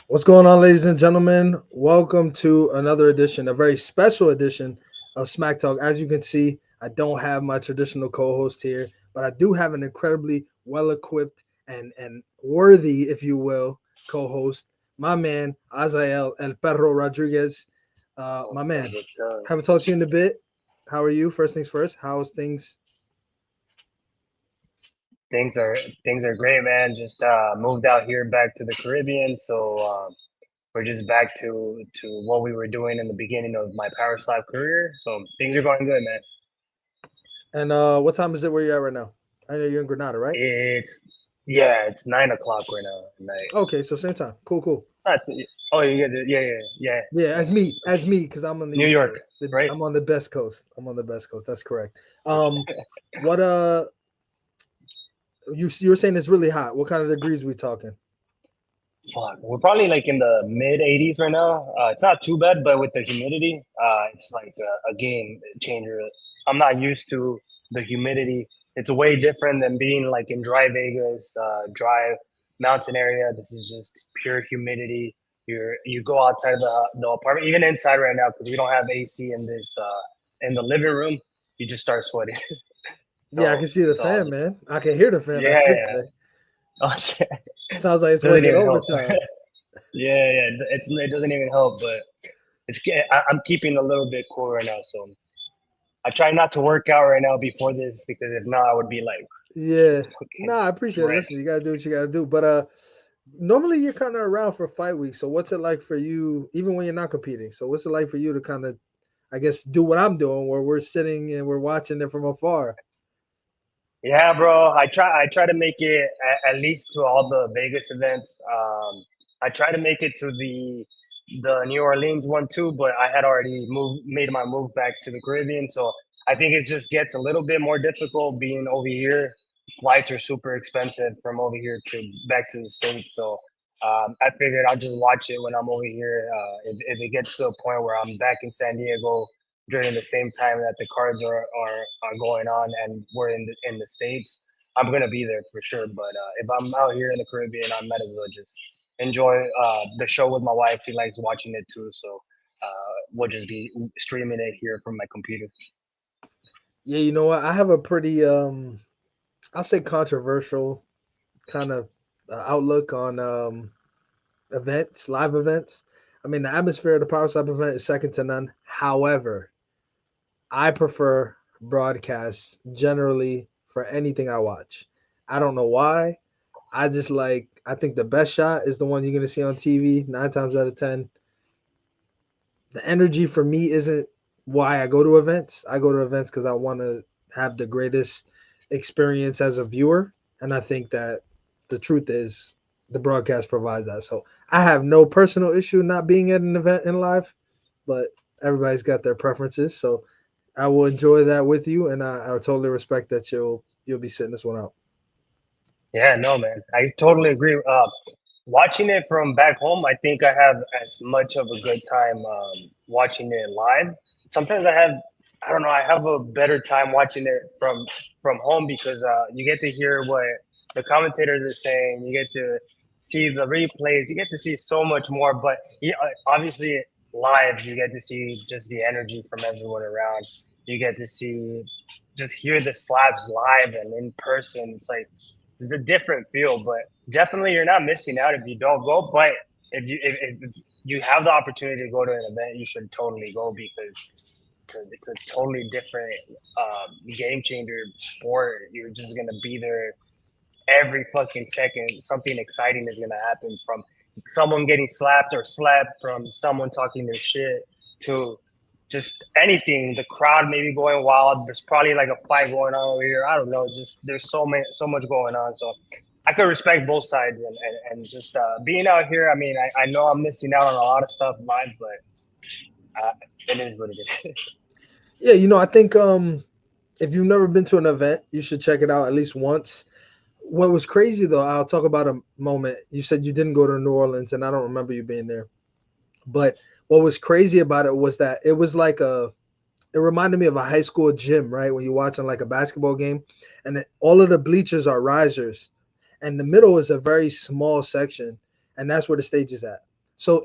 What's going on, ladies and gentlemen? Welcome to another edition, a very special edition of Smack Talk. As you can see, I don't have my traditional co-host here, but I do have an incredibly well-equipped and worthy, if you will, co-host, my man Azael El Perro Rodriguez. My What's up? man, What's up? haven't talked to you in a bit. How are you? First things first. How's things? Things are things are great, man. Just moved out here back to the Caribbean, so we're just back to what we were doing in the beginning of my power slap career. So things are going good, man. And what time is it where you're at right now? I know you're in Granada, right? It's yeah, it's 9 o'clock right now at night. Okay, so same time. Cool, cool. Not, oh, you get it. Yeah, Yeah, yeah. as me, because I'm on the New East York, Coast. right? I'm on the best coast. I'm on the best coast. That's correct. What you were saying it's really hot. What kind of degrees we talking? Fuck, we're probably like in the mid 80s right now. It's not too bad, but with the humidity, it's like a game changer. I'm not used to the humidity. It's way different than being like in dry Vegas, dry mountain area. This is just pure humidity. You go outside the apartment, even inside right now, because we don't have AC in this in the living room. You just start sweating. Yeah, I can see the So I fan, was, man. I can hear the fan. I yeah, should yeah. say. Oh shit, Sounds like it's doesn't working even help. overtime. Yeah. It doesn't even help, but I'm keeping a little bit cool right now, so I try not to work out right now before this because if not, I would be like Yeah. fucking Nah, I appreciate it. Listen, drenched. you gotta do what you gotta do. But normally you're kind of around for fight week. So what's it like for you, even when you're not competing? So what's it like for you to kind of, I guess, do what I'm doing, where we're sitting and we're watching it from afar? Yeah, bro. I try to make it at least to all the Vegas events. I try to make it to the New Orleans one too, but I had already made my move back to the Caribbean, so I think it just gets a little bit more difficult being over here. Flights are super expensive from over here to back to the States, so I figured I'll just watch it when I'm over here. If it gets to a point where I'm back in San Diego during the same time that the cards are going on and we're in the states, I'm gonna be there for sure. But if I'm out here in the Caribbean, I might as well just enjoy the show with my wife. She likes watching it too, so we'll just be streaming it here from my computer. Yeah, you know what? I have a pretty I'll say controversial kind of outlook on events, live events. I mean, the atmosphere of the Power Slap event is second to none. However, I prefer broadcasts generally for anything I watch. I don't know why. I just like, I think the best shot is the one you're going to see on TV 9 times out of 10. The energy for me isn't why I go to events. I go to events because I want to have the greatest experience as a viewer. And I think that the truth is the broadcast provides that. So I have no personal issue not being at an event in live, but everybody's got their preferences. So I will enjoy that with you, and I totally respect that you'll be sitting this one out. Yeah, no, man, I totally agree. Watching it from back home, I think I have as much of a good time watching it live. Sometimes I don't know, I have a better time watching it from home because you get to hear what the commentators are saying. You get to see the replays. You get to see so much more. But yeah, obviously, live, you get to see just the energy from everyone around. You get to see, just hear the slaps live and in person. It's like it's a different feel, but definitely you're not missing out if you don't go. But if you have the opportunity to go to an event, you should totally go because it's a totally different game changer sport. You're just gonna be there every fucking second. Something exciting is gonna happen from someone getting slapped or slapped, from someone talking their shit to just anything. The crowd maybe going wild. There's probably like a fight going on over here. I don't know. Just there's so much going on. So I could respect both sides and just being out here. I mean, I know I'm missing out on a lot of stuff live, but it is what it is. Yeah, I think if you've never been to an event, you should check it out at least once. What was crazy though, I'll talk about a moment. You said you didn't go to New Orleans, and I don't remember you being there. But what was crazy about it was that it was like it reminded me of a high school gym, right? When you're watching like a basketball game, and all of the bleachers are risers, and the middle is a very small section, and that's where the stage is at. So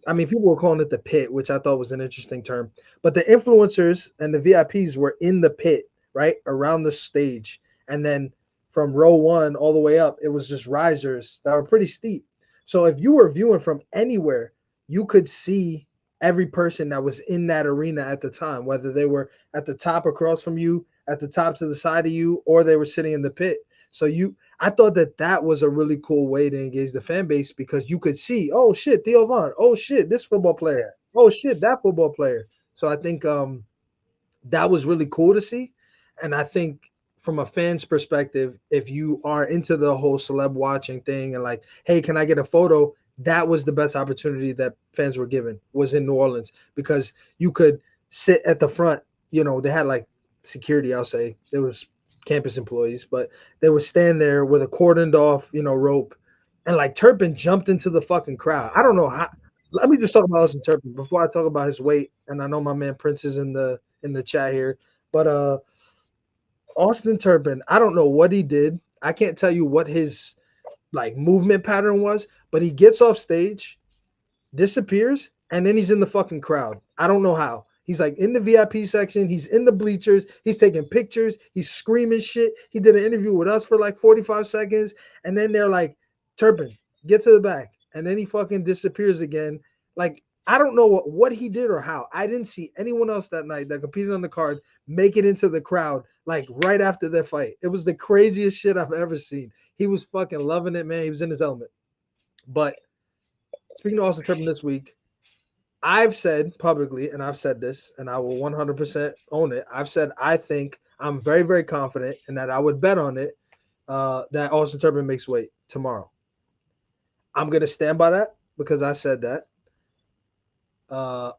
I mean, people were calling it the pit, which I thought was an interesting term. But the influencers and the VIPs were in the pit, right around the stage, and then from row one all the way up, it was just risers that were pretty steep. So if you were viewing from anywhere, you could see every person that was in that arena at the time, whether they were at the top across from you, at the top to the side of you, or they were sitting in the pit. So I thought that was a really cool way to engage the fan base because you could see, oh shit, Theo Vaughn, oh shit, this football player, Yeah. oh shit, that football player. So I think that was really cool to see, and I think from a fan's perspective, if you are into the whole celeb watching thing and like, hey, can I get a photo? That was the best opportunity that fans were given was in New Orleans because you could sit at the front. You know, they had like security. I'll say there was campus employees, but they would stand there with a cordoned off, rope, and like Turpin jumped into the fucking crowd. I don't know how. Let me just talk about Austin Turpin before I talk about his weight. And I know my man Prince is in the chat here, but Austin Turpin, I don't know what he did. I can't tell you what his like movement pattern was, but he gets off stage, disappears, and then he's in the fucking crowd. I don't know how. He's like in the VIP section. He's in the bleachers. He's taking pictures. He's screaming shit. He did an interview with us for like 45 seconds. And then they're like, Turpin, get to the back. And then he fucking disappears again. Like, I don't know what he did or how. I didn't see anyone else that night that competed on the card make it into the crowd like right after their fight. It was the craziest shit I've ever seen. He was fucking loving it, man. He was in his element. But speaking of Austin Turpin this week, I've said publicly, and I've said this, and I will 100% own it. I've said I think I'm very, very confident, and that I would bet on it that Austin Turpin makes weight tomorrow. I'm going to stand by that because I said that.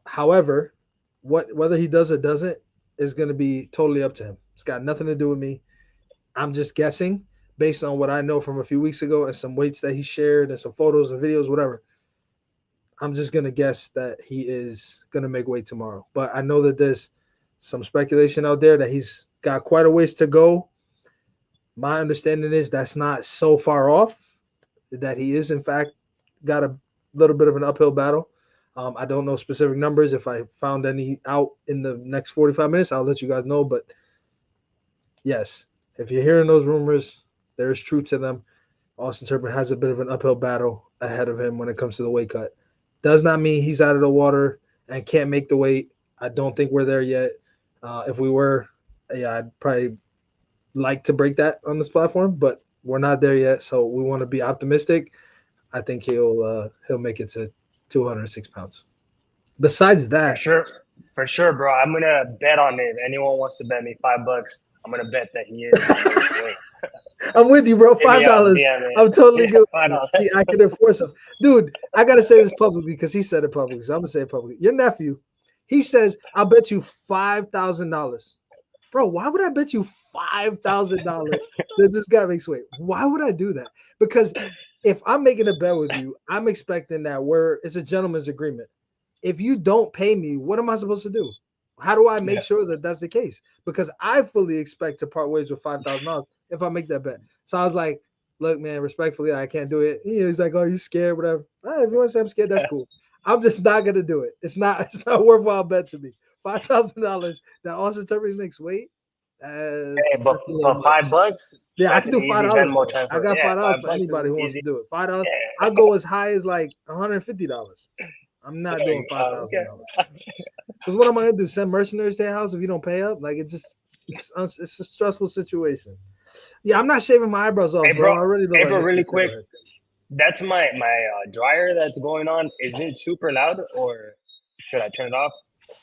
However, whether he does or doesn't is going to be totally up to him. It's got nothing to do with me. I'm just guessing based on what I know from a few weeks ago and some weights that he shared and some photos and videos, whatever. I'm just going to guess that he is going to make weight tomorrow. But I know that there's some speculation out there that he's got quite a ways to go. My understanding is that's not so far off, that he is, in fact, got a little bit of an uphill battle. I don't know specific numbers. If I found any out in the next 45 minutes, I'll let you guys know. But yes, if you're hearing those rumors, there is truth to them. Austin Turpin has a bit of an uphill battle ahead of him when it comes to the weight cut. Does not mean he's out of the water and can't make the weight. I don't think we're there yet. If we were, yeah, I'd probably like to break that on this platform, but we're not there yet. So we want to be optimistic. I think he'll make it to 206 pounds. Besides that, for sure, bro. I'm gonna bet on it. If anyone wants to bet me $5, I'm gonna bet that he is. I'm with you, bro. $5. I'm totally good. I can enforce him. Dude, I gotta say this publicly because he said it publicly. So I'm gonna say it publicly. Your nephew, he says, I'll bet you $5,000. Bro, why would I bet you $5,000 that this guy makes weight? Why would I do that? Because if I'm making a bet with you, I'm expecting that it's a gentleman's agreement. If you don't pay me, what am I supposed to do? How do I make sure that that's the case? Because I fully expect to part ways with $5,000 if I make that bet. So I was like, look, man, respectfully, I can't do it. He's like, oh, you scared, whatever. If you want to say I'm scared, that's cool. I'm just not gonna do it. It's not worthwhile bet to me. $5,000 that Austin Turpin makes weight. But $5? Yeah, I can do $5. I got $5 for anybody who wants to do it. $5. I'll go as high as like $150. I'm not doing $5,000. Because what am I gonna do? Send mercenaries to your house if you don't pay up? Like it's a stressful situation. Yeah, I'm not shaving my eyebrows off, bro. I already look bro, really quick. That's my dryer that's going on. Is it super loud or should I turn it off?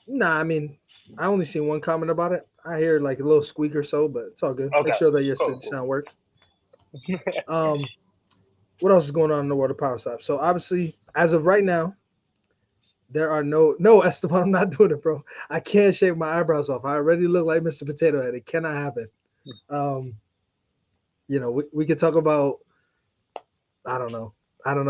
Nah, I mean, I only seen one comment about it. I hear like a little squeak or so, but it's all good. Okay. Make sure that your sound works. What else is going on in the world of Power Stop? So obviously, as of right now, there are no Esteban. I'm not doing it, bro. I can't shave my eyebrows off. I already look like Mr. Potato Head. It cannot happen. We could talk about. I don't know.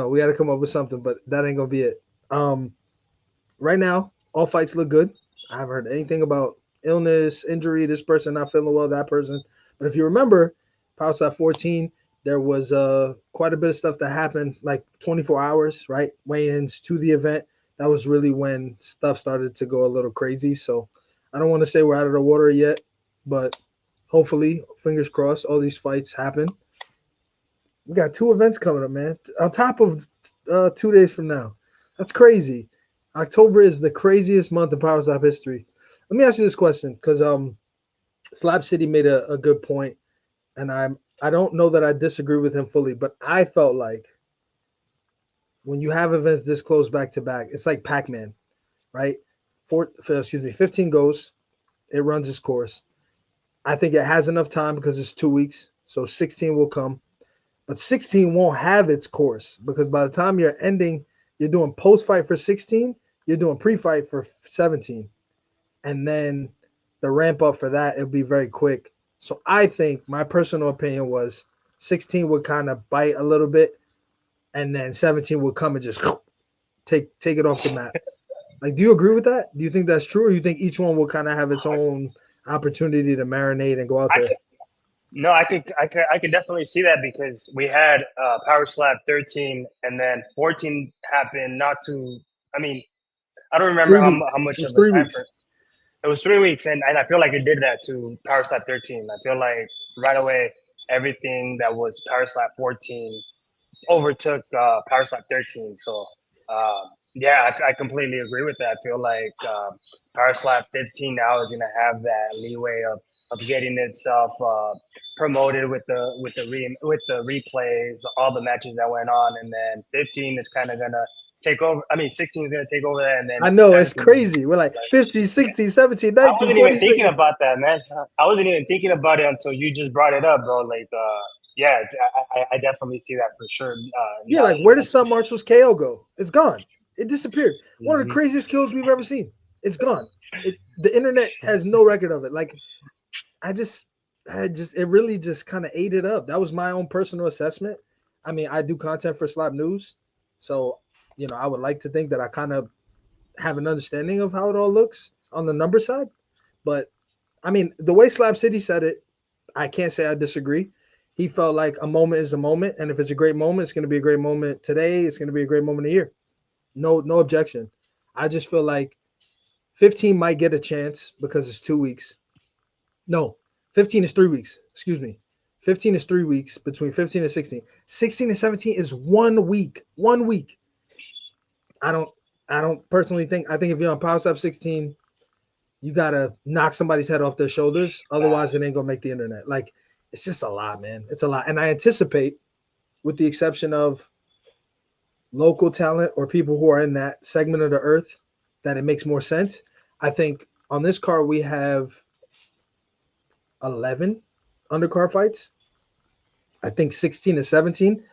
We got to come up with something, but that ain't gonna be it. Right now, all fights look good. I haven't heard anything about illness, injury, this person not feeling well, that person. But if you remember, Power Stop 14, There was quite a bit of stuff that happened, like 24 hours, right? Weigh-ins to the event. That was really when stuff started to go a little crazy. So I don't want to say we're out of the water yet, but hopefully, fingers crossed, all these fights happen. We got two events coming up, man. On top of 2 days from now, that's crazy. October is the craziest month in Power Slap history. Let me ask you this question, because Slap City made a good point, and I don't know that I disagree with him fully, but I felt like when you have events this close back to back, it's like Pac-Man, right? 15 goes, it runs its course. I think it has enough time because it's 2 weeks, so 16 will come. But 16 won't have its course because by the time you're ending, you're doing post fight for 16, you're doing pre fight for 17. And then the ramp up for that, it'll be very quick. So I think my personal opinion was 16 would kind of bite a little bit, and then 17 would come and just take it off the map. Like, do you agree with that? Do you think that's true, or you think each one will kind of have its own opportunity to marinate and go out there? No, I could definitely see that because we had Power Slap 13 and then 14 happened not too. I mean, I don't remember how much of a time frame. It was 3 weeks, and I feel like it did that to Power Slap 13. I feel like right away everything that was Power Slap 14 overtook Power Slap 13. So yeah, I completely agree with that. I feel like Power Slap 15 now is going to have that leeway of getting itself promoted with the replays, all the matches that went on, and then 15 is kind of gonna take over. I mean, 16 is gonna take over that, and then I know it's crazy. We're like 15, 16, 17, 19, I wasn't 26. even thinking about that, man. I wasn't even thinking about it until you just brought it up, bro. Like, yeah, I definitely see that for sure. Yeah, like where did Stunt Marshall's KO go? It's gone. It disappeared. One of the craziest kills we've ever seen. It's gone. The internet has no record of it. Like, it really just kind of ate it up. That was my own personal assessment. I mean, I do content for Slap News, so I would like to think that I kind of have an understanding of how it all looks on the number side. But I mean, the way Slap City said it, I can't say I disagree. He felt like a moment is a moment, and if it's a great moment, it's going to be a great moment today. It's going to be a great moment a year. No objection. I just feel like 15 might get a chance because it's 2 weeks. No, 15 is 3 weeks. Excuse me. 15 is 3 weeks between 15 and 16. 16 and 17 is 1 week. 1 week. I don't personally think. I think if you're on Power Step 16, you gotta knock somebody's head off their shoulders. Otherwise, it ain't gonna make the internet. Like, it's just a lot, man. It's a lot. And I anticipate, with the exception of local talent or people who are in that segment of the earth, that it makes more sense. I think on this card we have 11 undercard fights. I think 16 and 17.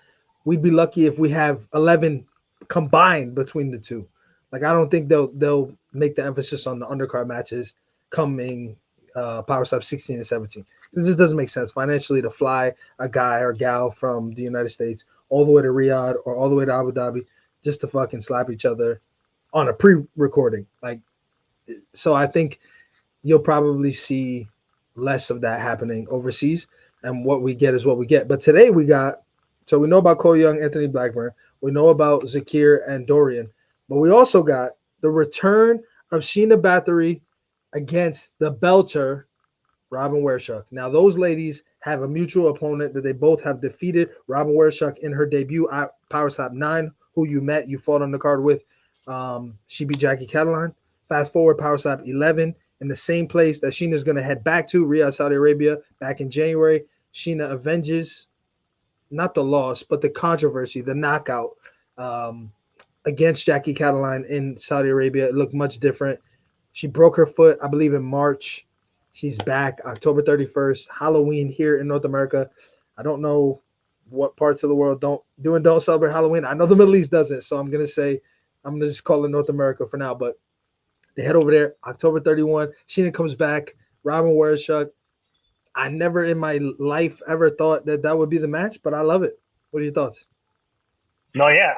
We'd be lucky if we have 11 combined between the two. Like, I don't think they'll make the emphasis on the undercard matches coming Power Step 16 and 17. This just doesn't make sense financially to fly a guy or gal from the United States all the way to Riyadh or all the way to Abu Dhabi just to fucking slap each other on a pre-recording. Like, so I think you'll probably see less of that happening overseas, and what we get is what we get. But today we know about Cole Young, Anthony Blackburn. We know about Zakir and Dorian, but we also got the return of Sheena Bathory against the Belter, Robin Wershuk. Now, those ladies have a mutual opponent that they both have defeated. Robin Wershuk in her debut at Power Slap 9, who you fought on the card with. She beat Jackie Catalan. Fast forward, Power Slap 11, in the same place that Sheena is going to head back to, Riyadh, Saudi Arabia, back in January. Sheena avenges not the loss, but the controversy, the knockout against Jackie Catalan in Saudi Arabia. It looked much different. She broke her foot, I believe, in March. She's back October 31st, Halloween here in North America. I don't know what parts of the world don't celebrate Halloween. I know the Middle East doesn't, so I'm going to just call it North America for now. But they head over there October 31. Sheena comes back. Robin Wershuk. I never in my life ever thought that would be the match, but I love it. What are your thoughts? No, yeah,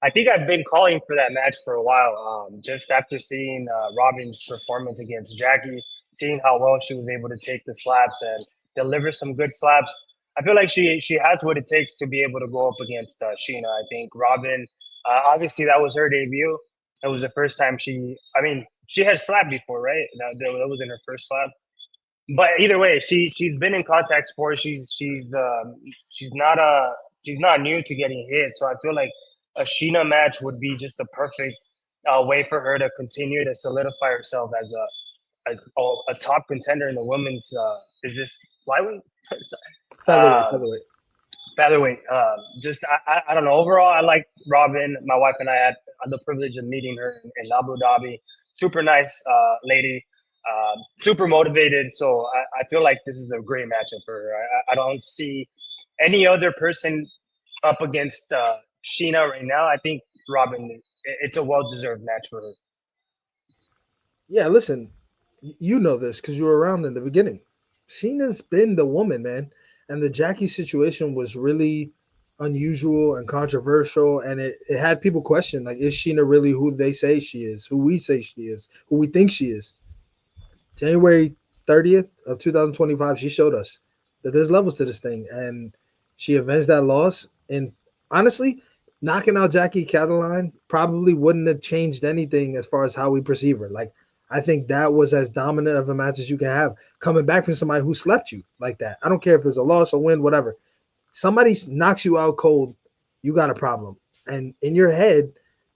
I think I've been calling for that match for a while. Just after seeing Robin's performance against Jackie, seeing how well she was able to take the slaps and deliver some good slaps. I feel like she has what it takes to be able to go up against Sheena. I think Robin, obviously that was her debut. It was the first time she. I mean, she had slapped before, right? That was in her first slap. But either way, she's been in contact sports. She's not she's not new to getting hit. So I feel like a Sheena match would be just the perfect way for her to continue to solidify herself as a top contender in the women's. Is this flyweight? Featherweight, um, featherweight. Featherweight. Just I don't know. Overall, I like Robin. My wife and I had the privilege of meeting her in Abu Dhabi. Super nice lady. Super motivated. So I feel like this is a great matchup for her. I don't see any other person up against Sheena right now. I think Robin. It's a well deserved match for her. Yeah, listen, you know this because you were around in the beginning. Sheena's been the woman, man, and the Jackie situation was really unusual and controversial, and it had people question like, is Sheena really who they say she is, who we say she is, who we think she is? January 30th of 2025, she showed us that there's levels to this thing, and she avenged that loss. And honestly, knocking out Jackie Cataline probably wouldn't have changed anything as far as how we perceive her. Like, I think that was as dominant of a match as you can have coming back from somebody who slept you like that. I don't care if it's a loss or win, whatever. Somebody knocks you out cold, you got a problem. And in your head,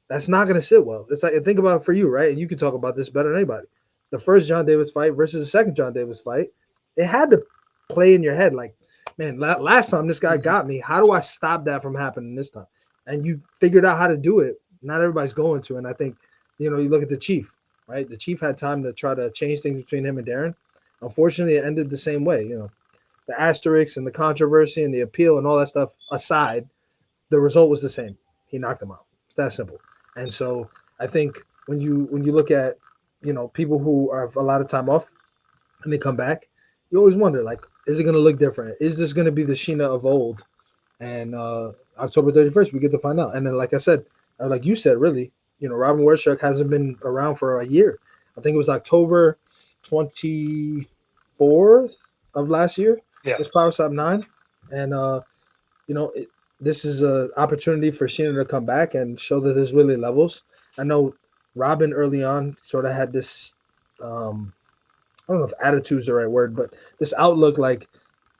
that's not going to sit well. It's like, think about it for you, right? And you can talk about this better than anybody. The first John Davis fight versus the second John Davis fight, it had to play in your head like, man, last time this guy got me. How do I stop that from happening this time? And you figured out how to do it. Not everybody's going to. And I think, you look at the Chief, right? The Chief had time to try to change things between him and Darren. Unfortunately, it ended the same way. The asterisks and the controversy and the appeal and all that stuff aside, the result was the same. He knocked him out. It's that simple. And so I think when you look at people who have a lot of time off and they come back, you always wonder like, is it going to look different? Is this going to be the Sheena of old? And October 31st, we get to find out. And then, like I said, like you said, really, Robin Wershuk hasn't been around for a year. I think it was October 24th of last year. Yeah. This Power Stop 9. And you know, it, this is an opportunity for Sheena to come back and show that there's really levels. I know Robin early on sort of had this, I don't know if attitude is the right word, but this outlook like,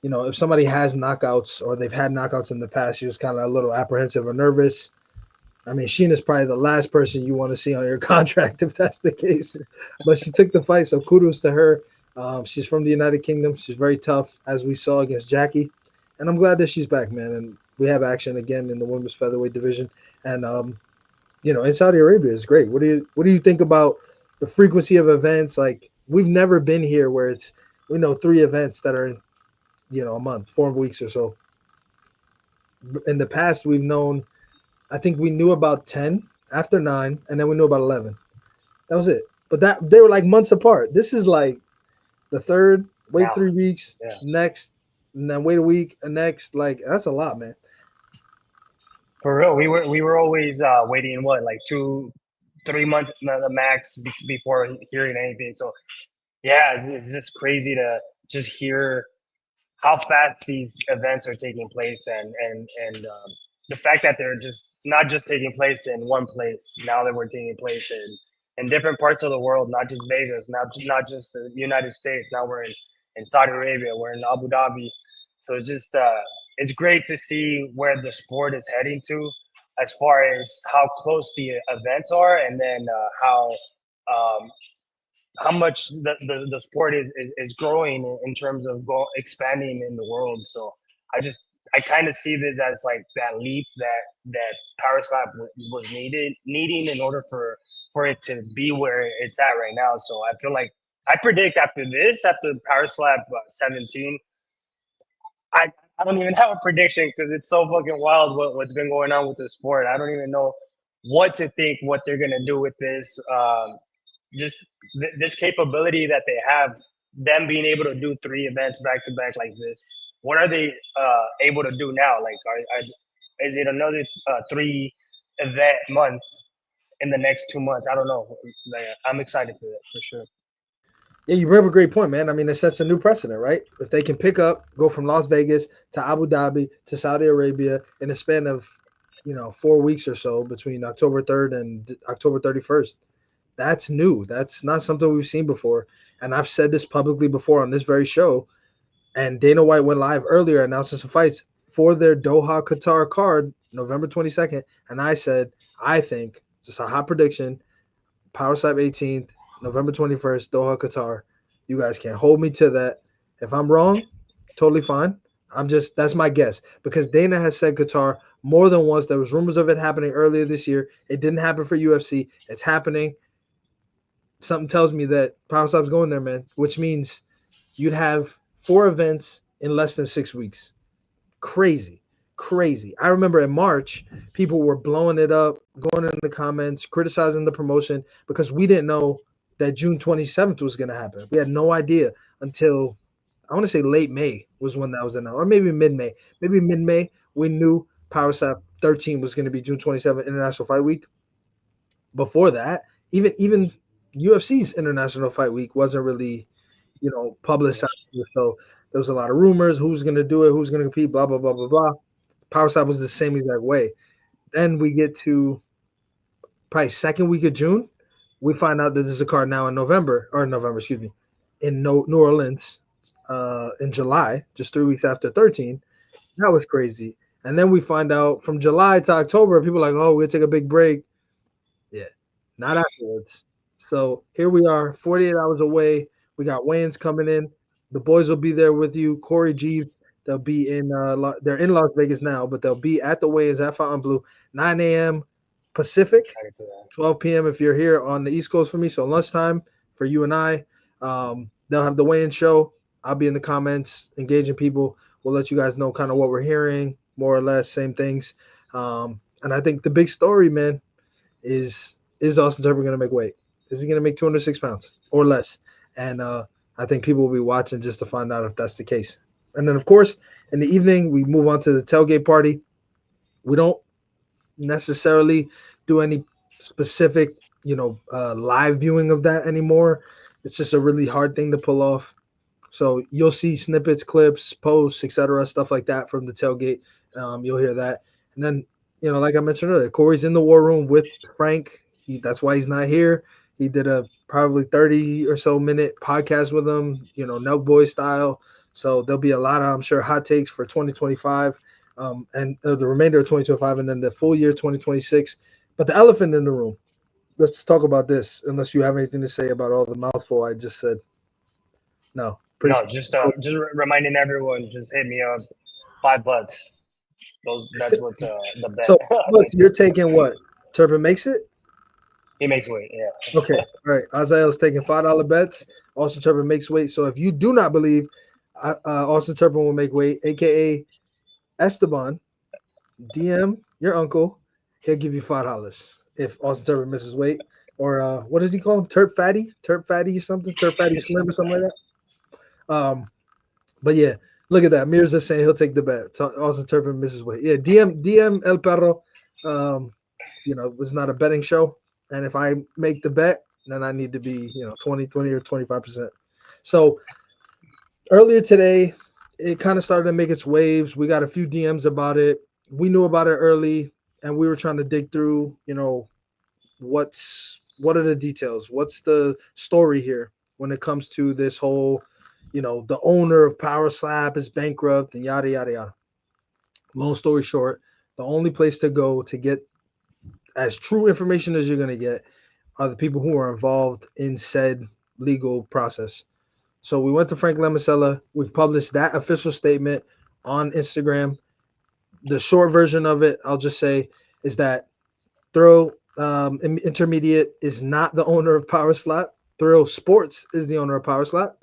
if somebody has knockouts or they've had knockouts in the past, she was kind of a little apprehensive or nervous. I mean, Sheena's probably the last person you want to see on your contract if that's the case. But she took the fight, so kudos to her. She's from the United Kingdom. She's very tough, as we saw against Jackie. And I'm glad that she's back, man. And we have action again in the women's featherweight division. And in Saudi Arabia is great. What do you think about the frequency of events? Like we've never been here where it's 3 events that are in a month, 4 weeks or so. In the past, we've known. I think we knew about 10 after 9, and then we knew about 11. That was it. But that they were like months apart. This is like the third. Wait Wow. 3 weeks Yeah. next, and then wait a week and next. Like that's a lot, man. For real, we were always waiting like 2-3 months the max before hearing anything. So yeah, it's just crazy to just hear how fast these events are taking place, and the fact that they're just not just taking place in one place. Now that we're taking place in different parts of the world, not just Vegas, not just the United States. Now we're in Saudi Arabia, we're in Abu Dhabi. So it's great to see where the sport is heading to, as far as how close the events are, and then um, how much the sport is growing in terms of expanding in the world. So I kind of see this as like that leap that Power Slap was needing in order for it to be where it's at right now. So I feel like I predict after Power Slap 17, I don't even have a prediction because it's so fucking wild what's been going on with the sport. I don't even know what to think, what they're gonna do with this. Just this capability that they have, them being able to do 3 events back to back like this. What are they able to do now? Like, is it another 3 event month in the next 2 months? I don't know. Like, I'm excited for that for sure. Yeah, you bring up a great point, man. I mean, it sets a new precedent, right? If they can pick up, go from Las Vegas to Abu Dhabi to Saudi Arabia in a span of, 4 weeks or so between October 3rd and October 31st, that's new. That's not something we've seen before. And I've said this publicly before on this very show. And Dana White went live earlier announcing some fights for their Doha Qatar card, November 22nd. And I said, I think, just a hot prediction, Power Slap 18th, November 21st, Doha, Qatar. You guys can't hold me to that. If I'm wrong, totally fine. That's my guess because Dana has said Qatar more than once. There was rumors of it happening earlier this year. It didn't happen for UFC. It's happening. Something tells me that Power Slap's going there, man, which means you'd have 4 events in less than 6 weeks. Crazy, crazy. I remember in March, people were blowing it up, going in the comments, criticizing the promotion because we didn't know that June 27th was going to happen. We had no idea until I want to say late May was when that was announced, or maybe mid-May. Maybe mid-May, we knew Power Slap 13 was going to be June 27th, International Fight Week. Before that, even UFC's International Fight Week wasn't really, publicized. So there was a lot of rumors, who's going to do it, who's going to compete, blah, blah, blah, blah, blah. Power Slap was the same exact way. Then we get to probably second week of June. We find out that there's a card now in in New Orleans in July, just 3 weeks after 13. That was crazy. And then we find out from July to October, people are like, oh, we'll take a big break. Yeah, not afterwards. So here we are, 48 hours away. We got weigh-ins coming in. The boys will be there with you. Corey Jeeves, they'll be they're in Las Vegas now, but they'll be at the weigh-ins at Fontainebleau, 9 a.m. Pacific, 12 p.m. if you're here on the East Coast for me. So lunchtime for you and I. They'll have the weigh-in show. I'll be in the comments engaging people. We'll let you guys know kind of what we're hearing, more or less, same things. And I think the big story, man, is Austin Turner going to make weight? Is he going to make 206 pounds or less? And I think people will be watching just to find out if that's the case. And then, of course, in the evening, we move on to the tailgate party. We don't necessarily do any specific, live viewing of that anymore. It's just a really hard thing to pull off. So you'll see snippets, clips, posts, etc., stuff like that from the tailgate. You'll hear that. And then, like I mentioned earlier, Corey's in the war room with Frank. That's why he's not here. He did a probably 30 or so minute podcast with him, Nelk Boy style. So there'll be a lot of, I'm sure, hot takes for 2025 and the remainder of 2025 and then the full year 2026. But the elephant in the room, let's talk about this, unless you have anything to say about all the mouthful I just said. No. Just reminding everyone, just hit me up, $5. That's what the bet. So look, you're taking what? Turpin makes it? He makes weight, yeah. Okay, all right. Azael's taking $5 bets. Austin Turpin makes weight. So if you do not believe Austin Turpin will make weight, aka Esteban, DM your uncle. He'll give you $5 if Austin Turpin misses weight. Or what does he call him? Turp Fatty or something? Turp Fatty Slim or something like that. But yeah, look at that. Mirza saying he'll take the bet. Austin Turpin misses weight. Yeah, DM El Perro. It's not a betting show. And if I make the bet, then I need to be, 20 or 25%. So earlier today, it kind of started to make its waves. We got a few DMs about it. We knew about it early, and we were trying to dig through, what are the details? What's the story here when it comes to this whole, the owner of Power Slap is bankrupt and yada, yada, yada. Long story short, the only place to go to get as true information as you're going to get are the people who are involved in said legal process. So we went to Frank Lemacella. We've published that official statement on Instagram. The short version of it, I'll just say, is that Thrill Intermediate is not the owner of Power Slap. Thrill Sports is the owner of Power Slap.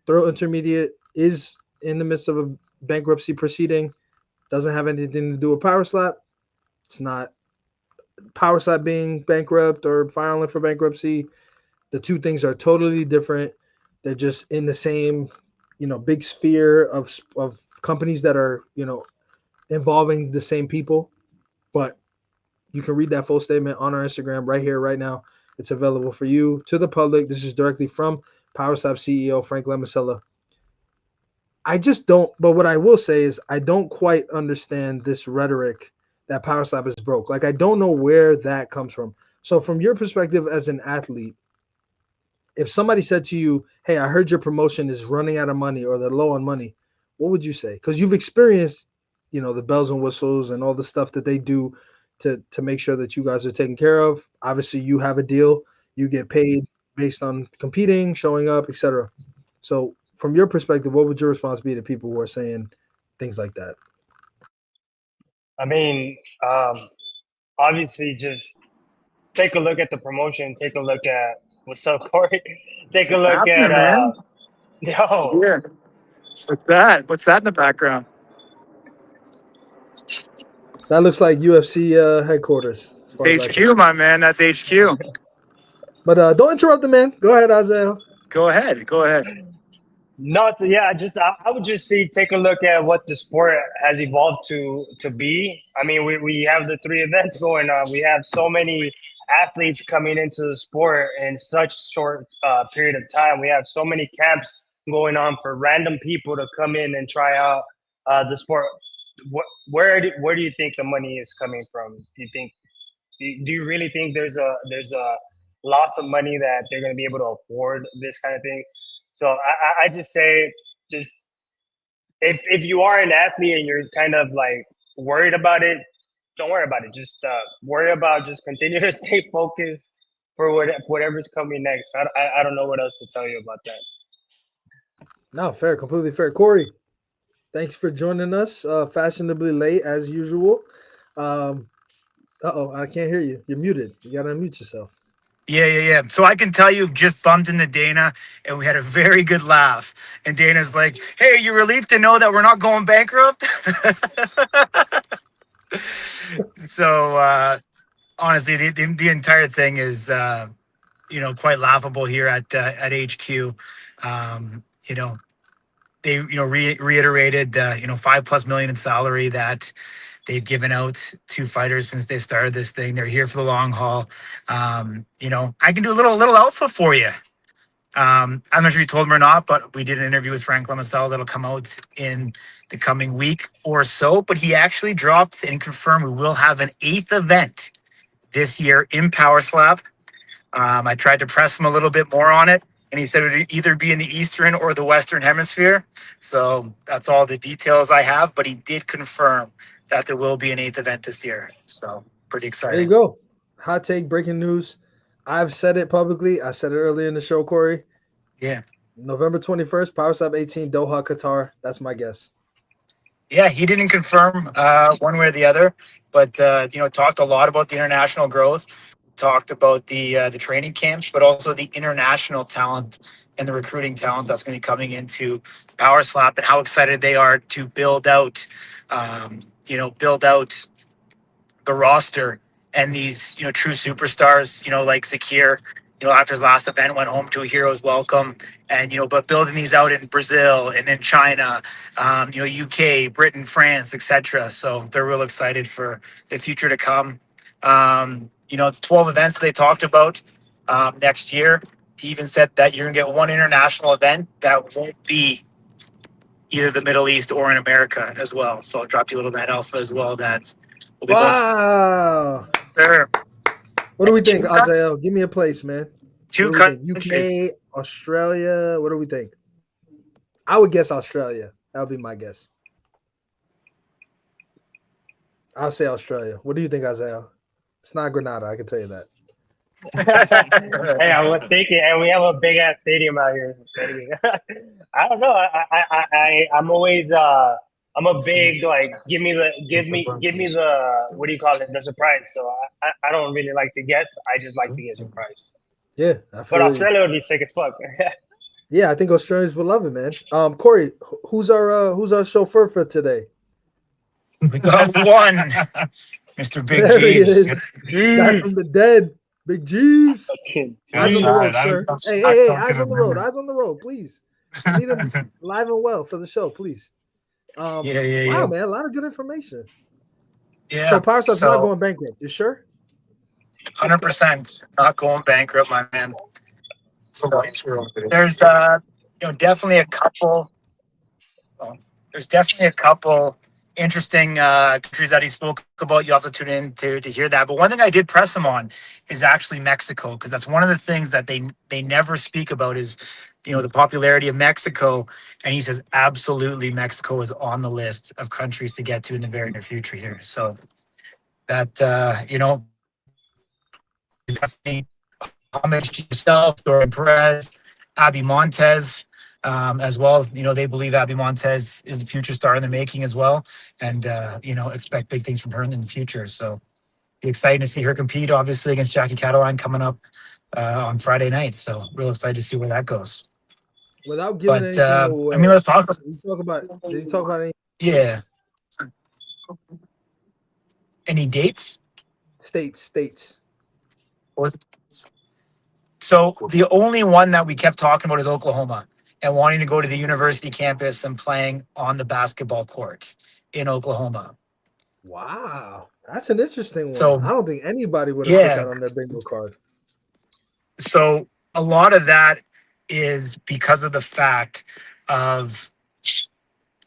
Thrill Intermediate is in the midst of a bankruptcy proceeding. Doesn't have anything to do with Power Slap. It's not Power Slap being bankrupt or filing for bankruptcy. The two things are totally different. They're just in the same, big sphere of companies that are, involving the same people. But you can read that full statement on our Instagram right here, right now. It's available for you to the public. This is directly from PowerSlap CEO Frank Lemisella. I just don't. But what I will say is, I don't quite understand this rhetoric that PowerSlap is broke. Like, I don't know where that comes from. So, from your perspective as an athlete, if somebody said to you, "Hey, I heard your promotion is running out of money or they're low on money," what would you say? Because you've experienced, the bells and whistles and all the stuff that they do to make sure that you guys are taken care of. Obviously, you have a deal. You get paid based on competing, showing up, etc. So, from your perspective, what would your response be to people who are saying things like that? I mean, obviously, just take a look at the promotion. Take a look at what's up, Corey. Take a look at happening, man? yo. Yeah. What's that? What's that in the background? That looks like UFC headquarters. As far as I It's can. HQ, my man. That's HQ. But don't interrupt the man. Go ahead, Isaiah. Go ahead. Go ahead. No, so yeah, I would just take a look at what the sport has evolved to be. I mean, we have the 3 events going on. We have so many athletes coming into the sport in such short period of time. We have so many camps going on for random people to come in and try out the sport. Where do you think the money is coming from? Do you really think there's a loss of money that they're going to be able to afford this kind of thing? So I just say, just if you are an athlete and you're kind of like worried about it, don't worry about it. Just worry about just continue to stay focused for whatever's coming next. I don't know what else to tell you about that. No, fair, completely fair. Corey, thanks for joining us. Fashionably late as usual. I can't hear you. You're muted. You gotta unmute yourself. Yeah. So I can tell you just bumped into Dana and we had a very good laugh. And Dana's like, "Hey, you relieved to know that we're not going bankrupt?" So honestly, the entire thing is quite laughable here at HQ. They reiterated $5+ million in salary that they've given out to fighters since they've started this thing. They're here for the long haul. I can do a little outfit for you. I'm not sure if you told him or not, but we did an interview with Frank Lemisella that'll come out in the coming week or so. But he actually dropped and confirmed we will have an 8th event this year in PowerSlap. I tried to press him a little bit more on it, and he said it would either be in the Eastern or the Western Hemisphere. So that's all the details I have, but he did confirm that there will be an 8th event this year. So pretty exciting. There you go. Hot take, breaking news. I've said it publicly. I said it earlier in the show, Corey. Yeah. November 21st, PowerSlap 18, Doha, Qatar. That's my guess. Yeah, he didn't confirm one way or the other, but talked a lot about the international growth, talked about the training camps, but also the international talent and the recruiting talent that's going to be coming into PowerSlap and how excited they are to build out the roster and these true superstars, like Zakir. After his last event, went home to a hero's welcome, and but building these out in Brazil and in China, UK, Britain, France, etc. So they're real excited for the future to come. The 12 events they talked about next year. He even said that you're gonna get one international event that won't be either the Middle East or in America as well. So I'll drop you a little net alpha as well. That will be Wow. there. What do we think, Isaiah? Give me a place, man. Two UK, countries. Australia. What do we think? I would guess Australia. That would be my guess. I'll say Australia. What do you think, Isaiah? It's not Grenada. I can tell you that. Hey, I was thinking, and we have a big ass stadium out here. I don't know. I'm always I'm a big like give me the what do you call it, the surprise. So I don't really like to guess. I just like to get surprised. Yeah, but Australia would be sick as fuck. Yeah, I think Australians would love it, man. Corey, who's our chauffeur for today? We got one, Mr. Big there Jeeves. Back from the dead, Big Jeeves. Eyes on the road, sir. Hey, eyes on the road. Eyes on the road, please. I need them live and well for the show, please. Wow, man, a lot of good information. Yeah. So PowerSlap's not going bankrupt. You sure? 100% not going bankrupt, my man. So there's definitely a couple. There's definitely a couple interesting countries that he spoke about. You have to tune in to hear that. But one thing I did press him on is actually Mexico, because that's one of the things that they never speak about is, the popularity of Mexico. And he says absolutely Mexico is on the list of countries to get to in the very near future here. So that definitely homage to yourself, Dorian Perez, Abby Montez. As well, they believe Abby Montez is a future star in the making as well, and expect big things from her in the future. So, be excited to see her compete, obviously against Jackie Catalan coming up on Friday night. So, real excited to see where that goes. Without giving But anything away, let's talk. Did you talk about any? Yeah. Any dates? States. What was it? So the only one that we kept talking about is Oklahoma and wanting to go to the university campus and playing on the basketball court in Oklahoma. Wow, that's an interesting one. So, I don't think anybody would have put that on their bingo card. So a lot of that is because of the fact of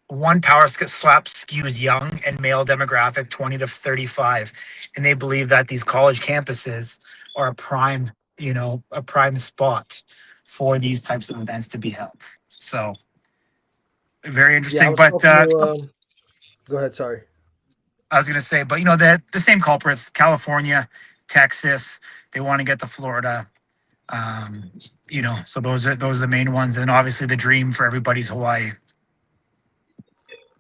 one, power slap skews young and male demographic 20 to 35, and they believe that these college campuses are a prime spot for these types of events to be held. So very interesting. But go ahead. Sorry. I was going to say, but the same culprits: California, Texas. They want to get to Florida. So those are the main ones, and obviously the dream for everybody's Hawaii.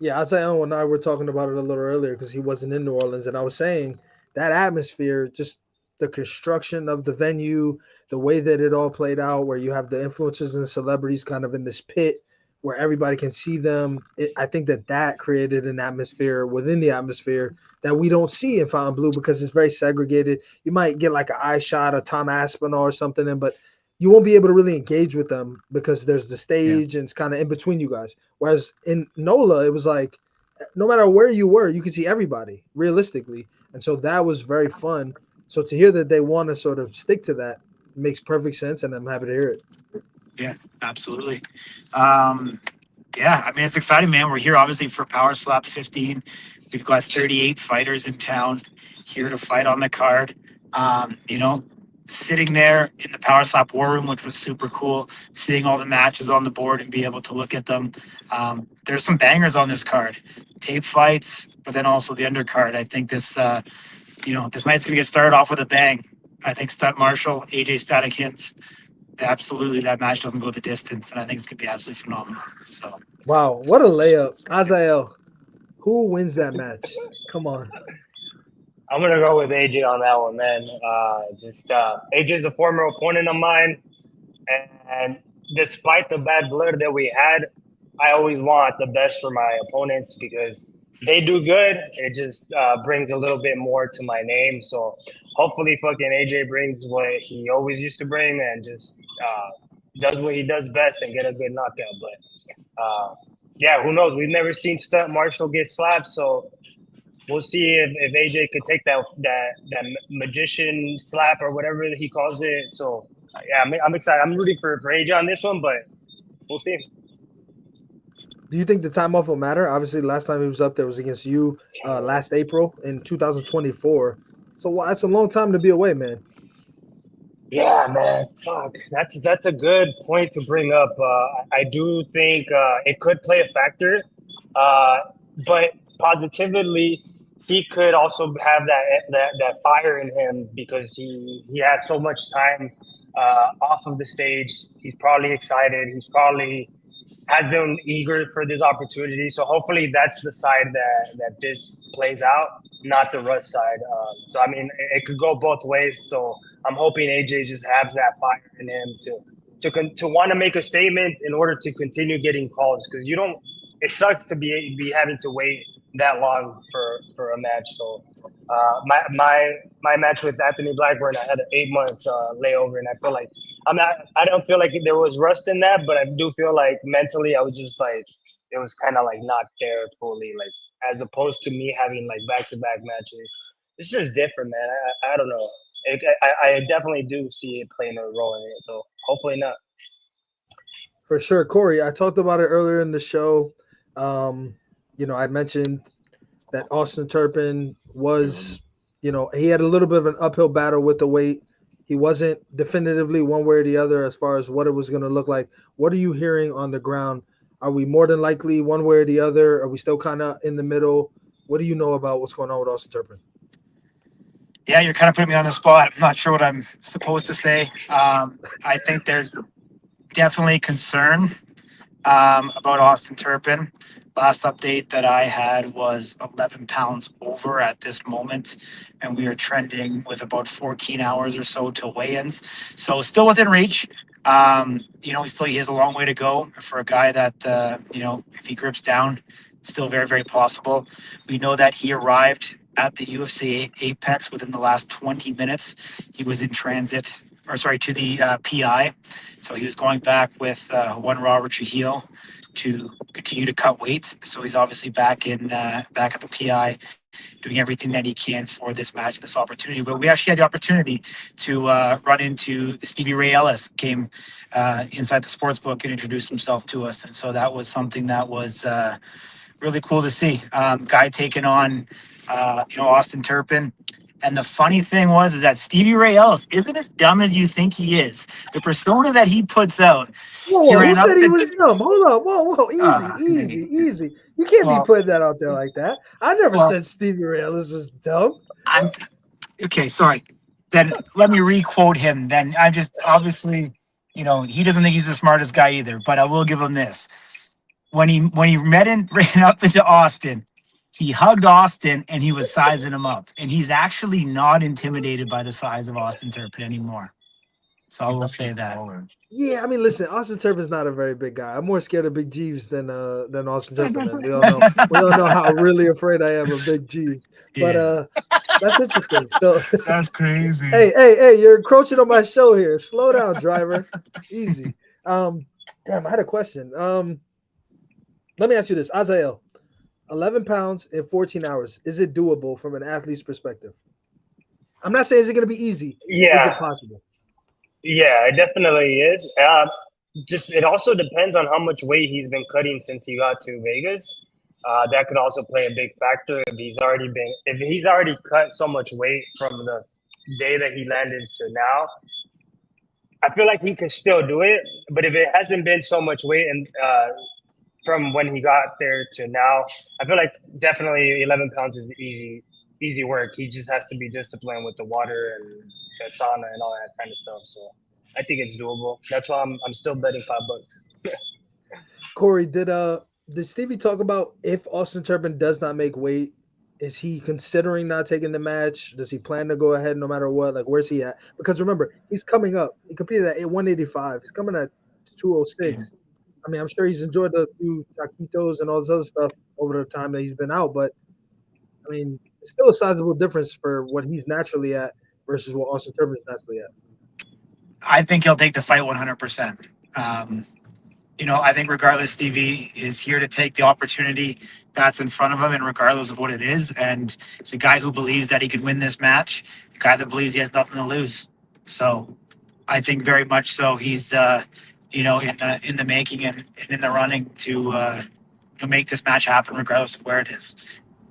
Yeah, Azael and I were talking about it a little earlier because he wasn't in New Orleans, and I was saying that atmosphere, just the construction of the venue, the way that it all played out, where you have the influencers and the celebrities kind of in this pit where everybody can see them. I think that created an atmosphere within the atmosphere that we don't see in Fontainebleau because it's very segregated. You might get like an eye shot of Tom Aspinall or something, but you won't be able to really engage with them because there's the stage and it's kind of in between you guys. Whereas in NOLA, it was like no matter where you were, you could see everybody realistically. And so that was very fun. So to hear that they want to sort of stick to that makes perfect sense, and I'm happy to hear it. Yeah, absolutely. It's exciting, man. We're here obviously for Power Slap 15. We've got 38 fighters in town here to fight on the card. Sitting there in the Power Slap War Room, which was super cool, seeing all the matches on the board and be able to look at them. There's some bangers on this card, tape fights, but then also the undercard. I think this night's going to get started off with a bang. I think Stunt Marshall, AJ Static Hints, absolutely that match doesn't go the distance, and I think it's going to be absolutely phenomenal. So, wow, what a layup. Azael, who wins that match? Come on. I'm gonna go with AJ on that one, man. AJ's a former opponent of mine, and despite the bad blood that we had, I always want the best for my opponents because they do good. It just brings a little bit more to my name. So hopefully, fucking AJ brings what he always used to bring and just does what he does best and get a good knockout. But who knows? We've never seen Stunt Marshall get slapped, so. We'll see if AJ could take that magician slap or whatever he calls it. So, I'm excited. I'm rooting for AJ on this one, but we'll see. Do you think the time off will matter? Obviously, last time he was up there was against you last April in 2024. So that's a long time to be away, man. Yeah, man. Fuck. That's a good point to bring up. I do think it could play a factor, but positively, he could also have that fire in him because he has so much time off of the stage. He's probably excited. He's probably has been eager for this opportunity. So hopefully that's the side that this plays out, not the Russ side. So I mean, it could go both ways. So I'm hoping AJ just has that fire in him to want to make a statement in order to continue getting calls because it sucks to be having to wait that long for a match. So my match with Anthony Blackburn, I had an 8-month layover, and I feel like I don't feel like there was rust in that, but I do feel like mentally I was just like it was kind of like not there fully, like as opposed to me having like back-to-back matches. It's just different, man. I don't know. I definitely do see it playing a role in it, so hopefully not. For sure, Corey. I talked about it earlier in the show. I mentioned that Austin Turpin was, he had a little bit of an uphill battle with the weight. He wasn't definitively one way or the other as far as what it was going to look like. What are you hearing on the ground? Are we more than likely one way or the other? Are we still kind of in the middle? What do you know about what's going on with Austin Turpin? Yeah, you're kind of putting me on the spot. I'm not sure what I'm supposed to say. I think there's definitely concern about Austin Turpin. Last update that I had was 11 pounds over at this moment, and we are trending with about 14 hours or so to weigh-ins. So still within reach. He has a long way to go for a guy that, if he grips down, still very, very possible. We know that he arrived at the UFC Apex within the last 20 minutes. He was in transit, to the PI. So he was going back with one Robert Trujillo to continue to cut weight. So he's obviously back at the PI, doing everything that he can for this match, this opportunity. But we actually had the opportunity to run into Stevie Ray Ellis, came inside the sports book and introduced himself to us. And so that was something that was really cool to see. Guy taking on, Austin Turpin. And the funny thing is that Stevie Ray Ellis isn't as dumb as you think he is. The persona that he puts out. Whoa, who said he was dumb? Hold up. Whoa. Easy. You can't be putting that out there like that. I never said Stevie Ray Ellis was dumb. Okay, sorry. Then let me re-quote him. Then I just, obviously, he doesn't think he's the smartest guy either, but I will give him this. When he ran up into Austin, he hugged Austin and he was sizing him up. And he's actually not intimidated by the size of Austin Turpin anymore. So I will say that. Yeah, I mean, listen, Austin Turpin's not a very big guy. I'm more scared of Big Jeeves than Austin Turpin. And we all know how really afraid I am of Big Jeeves. But that's interesting. So that's crazy. Hey, you're encroaching on my show here. Slow down, driver. Easy. Damn, I had a question. Let me ask you this, Azael. 11 pounds in 14 hours. Is it doable from an athlete's perspective? I'm not saying is it going to be easy. Yeah. Is it possible? Yeah, it definitely is. It also depends on how much weight he's been cutting since he got to Vegas. That could also play a big factor if he's already cut so much weight from the day that he landed to now. I feel like he can still do it, but if it hasn't been so much weight and from when he got there to now, I feel like definitely 11 pounds is easy work. He just has to be disciplined with the water and the sauna and all that kind of stuff. So I think it's doable. That's why I'm still betting $5. Corey, did Stevie talk about if Austin Turpin does not make weight, is he considering not taking the match? Does he plan to go ahead no matter what? Like, where's he at? Because remember, he's coming up. He competed at 185. He's coming at 206. I mean, I'm sure he's enjoyed a few taquitos and all this other stuff over the time that he's been out, but I mean, it's still a sizable difference for what he's naturally at versus what Austin Turpin is naturally at. I think he'll take the fight 100%. I think regardless, Stevie is here to take the opportunity that's in front of him, and regardless of what it is. And it's a guy who believes that he could win this match, a guy that believes he has nothing to lose. So I think very much so he's in the making and in the running to make this match happen regardless of where it is.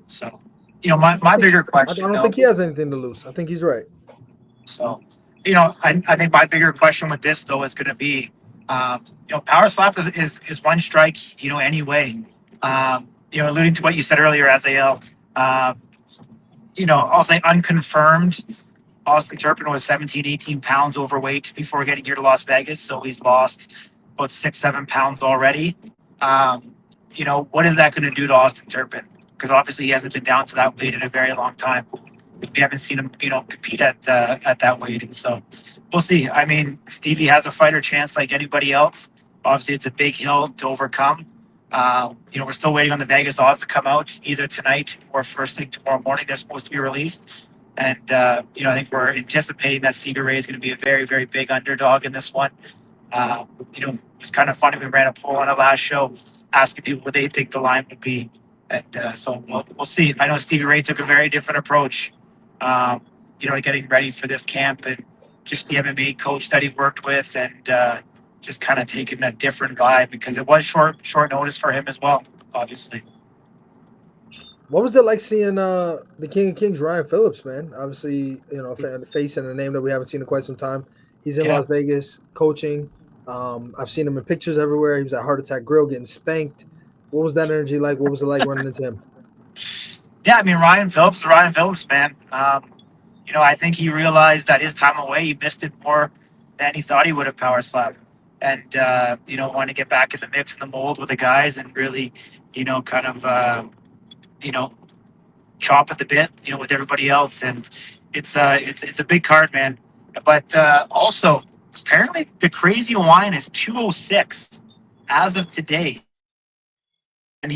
So, my bigger question. I don't think he has anything to lose. I think he's right. So, I think my bigger question with this though is going to be, power slap is one strike, anyway. Alluding to what you said earlier, Azael, I'll say unconfirmed. Austin Turpin was 17, 18 pounds overweight before getting here to Las Vegas. So he's lost about 6-7 pounds already. What is that going to do to Austin Turpin? Because obviously he hasn't been down to that weight in a very long time. We haven't seen him, compete at that weight. And so we'll see. I mean, Stevie has a fighter chance like anybody else. Obviously, it's a big hill to overcome. We're still waiting on the Vegas odds to come out either tonight or first thing tomorrow morning. They're supposed to be released. And, I think we're anticipating that Stevie Ray is going to be a very, very big underdog in this one. It's kind of funny. We ran a poll on our last show asking people what they think the line would be. And so we'll see. I know Stevie Ray took a very different approach, getting ready for this camp and just the MMA coach that he worked with and, just kind of taken a different vibe because it was short notice for him as well, obviously. What was it like seeing the King of Kings, Ryan Phillips, man? Obviously, face and a name that we haven't seen in quite some time. He's in Yeah. Las Vegas coaching. I've seen him in pictures everywhere. He was at Heart Attack Grill getting spanked. What was that energy like? What was it like running into him? Yeah, I mean, Ryan Phillips, man. I think he realized that his time away, he missed it more than he thought he would have power slap. And, wanted to get back in the mix and the mold with the guys and really, kind of, chop at the bit, with everybody else. And it's a big card, man. But also, apparently the crazy wine is 206 as of today. And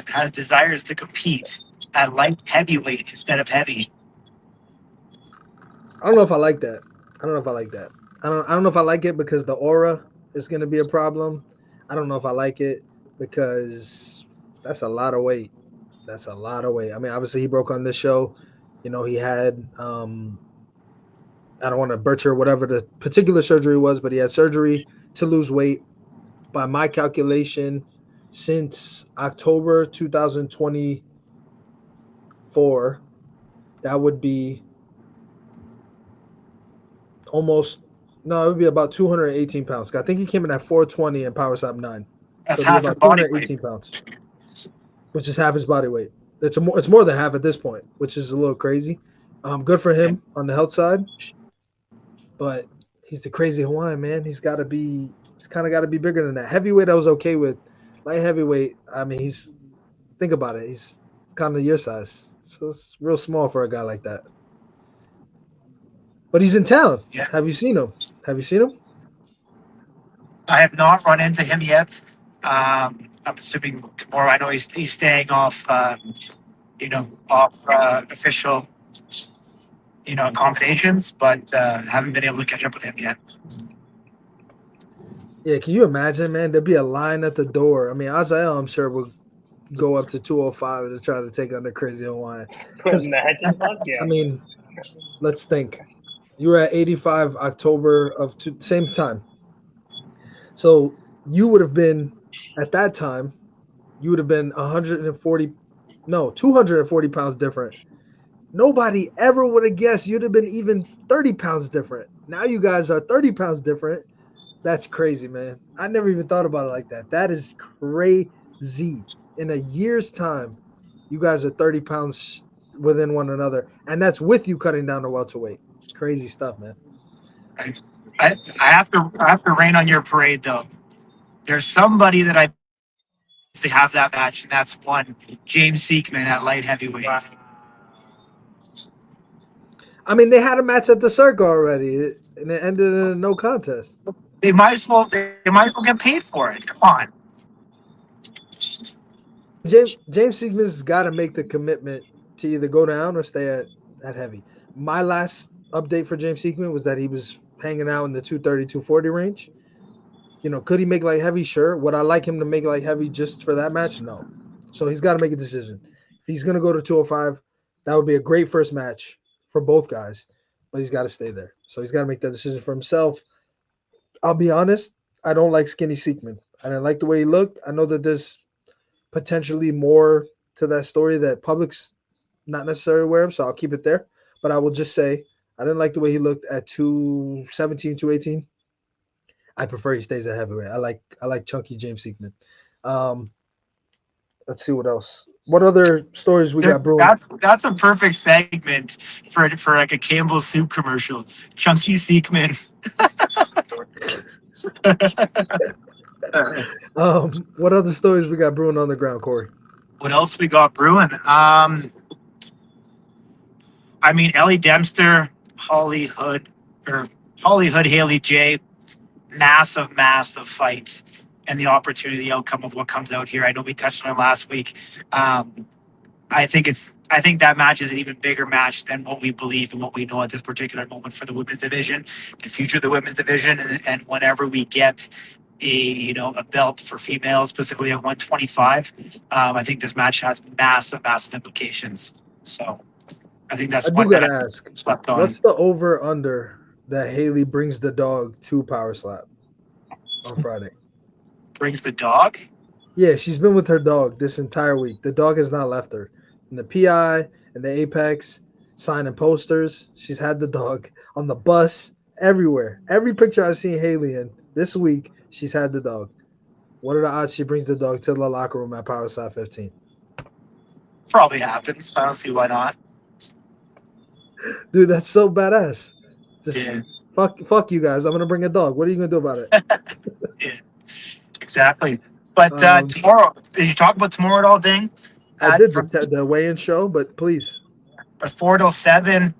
has desires to compete at light heavyweight instead of heavy. I don't know if I like that. I don't know if I like it because the aura is going to be a problem. I don't know if I like it because that's a lot of weight. I mean, obviously he broke on this show. He had I don't want to butcher whatever the particular surgery was, but he had surgery to lose weight. By my calculation, since October 2024, that would be it would be about 218 pounds. I think he came in at 420 and power slap 9. That's half his body weight. 218 pounds, which is half his body weight. It's more than half at this point, which is a little crazy. Good for him on the health side, but he's the crazy Hawaiian, man. He's kind of got to be bigger than that. Heavyweight, I was okay with. Light heavyweight, I mean, think about it. He's kind of your size, so it's real small for a guy like that. But he's in town. Yeah. Have you seen him? I have not run into him yet. I'm assuming tomorrow. I know he's staying off, official, accommodations, but haven't been able to catch up with him yet. Yeah, can you imagine, man? There'd be a line at the door. I mean, Azael, I'm sure, will go up to 205 to try to take on the crazy Hawaiian. Imagine, yeah. I mean, let's think. You were at 85 October of same time. So you would have been, at that time, 240 pounds different. Nobody ever would have guessed you'd have been even 30 pounds different. Now you guys are 30 pounds different. That's crazy, man. I never even thought about it like that. That is crazy. In a year's time, you guys are 30 pounds within one another. And that's with you cutting down to welterweight. Crazy stuff, man. I have to rain on your parade, though. There's somebody that they have that match, and that's one James Seekman at light heavyweight. Wow. I mean, they had a match at the Circle already, and it ended in a no contest. They might as well get paid for it. Come on. James Seekman's got to make the commitment to either go down or stay at heavy. My last update for James Seekman was that he was hanging out in the 230, 240 range. Could he make light heavy? Sure. Would I like him to make light heavy just for that match? No. So he's got to make a decision. If he's going to go to 205, that would be a great first match for both guys, but he's got to stay there. So he's got to make that decision for himself. I'll be honest, I don't like skinny Seekman. I didn't like the way he looked. I know that there's potentially more to that story that public's not necessarily aware of, so I'll keep it there. But I will just say I didn't like the way he looked at 217, 218. I prefer he stays at heavyweight. I like chunky James Seekman. Let's see what else. What other stories we got brewing? That's a perfect segment for like a Campbell's soup commercial. Chunky Seekman. What other stories we got brewing on the ground, Corey? What else we got brewing? I mean, Ellie Dempster, Holly Hood, Haley J. Massive fights. And the opportunity, the outcome of what comes out here. I know we touched on it last week. I think that match is an even bigger match than what we believe and what we know at this particular moment for the women's division, the future of the women's division, and whenever we get a belt for females, specifically at 125, I think this match has massive implications. So I think that's one that I slept on. What's the over under that Haley brings the dog to power slap? on Friday. Brings the dog. Yeah, she's been with her dog this entire week. The dog has not left her. In the PI and the Apex, signing posters. She's had the dog on the bus, everywhere. Every picture I've seen Haley in this week, she's had the dog. What are the odds she brings the dog to the locker room at Power Slap 15? Probably happens. I don't see why not. Dude, that's so badass. Just Yeah. fuck you guys. I'm gonna bring a dog. What are you gonna do about it? Yeah, exactly. But tomorrow, did you talk about tomorrow at all, Ding? I did the weigh-in show, but please. But 4 till 7,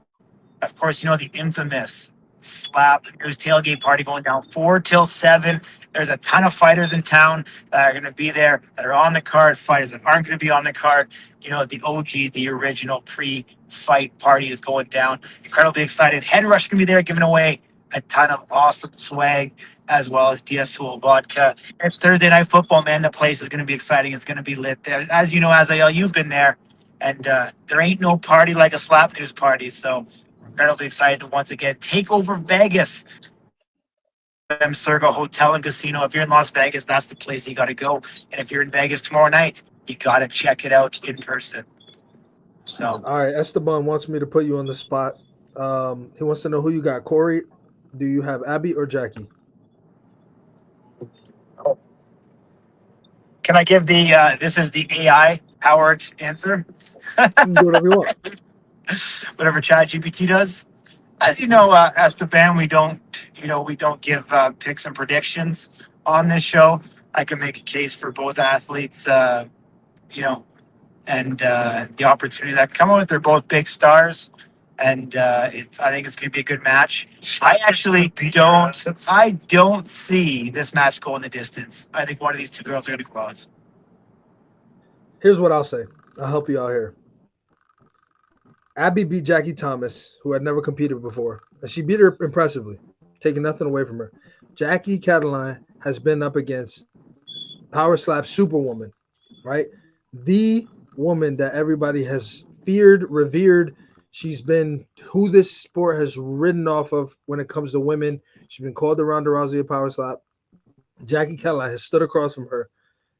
of course, you know the infamous Slap News tailgate party going down 4 till 7. There's a ton of fighters in town that are going to be there, that are on the card, fighters that aren't going to be on the card. You know, the OG, the original pre-fight party is going down. Incredibly excited. Head Rush can be there giving away a ton of awesome swag, as well as Diasul vodka. It's Thursday Night Football, man. The place is going to be exciting. It's going to be lit there. As you know, Azael, you've been there. And there ain't no party like a Slap News party. So we're incredibly excited to once again take over Vegas. Surga Hotel and Casino. If you're in Las Vegas, that's the place you got to go. And if you're in Vegas tomorrow night, you got to check it out in person. So, all right, Esteban wants me to put you on the spot. He wants to know who you got. Corey, do you have Abby or Jackie? Can I give the this is the AI powered answer? Do whatever you want. Whatever ChatGPT does. As you know, Esteban, we don't give picks and predictions on this show. I can make a case for both athletes, and the opportunity that come with. They're both big stars, and I think it's going to be a good match. I actually don't see this match going the distance. I think one of these two girls are going to go out. Here's what I'll say. I'll help you out here. Abby beat Jackie Thomas, who had never competed before, and she beat her impressively, taking nothing away from her. Jackie Cataline has been up against Power Slap Superwoman, right? The woman that everybody has feared, revered. She's been who this sport has ridden off of when it comes to women. She's been called the Ronda Rousey of Power Slap. Jackie Cataline has stood across from her,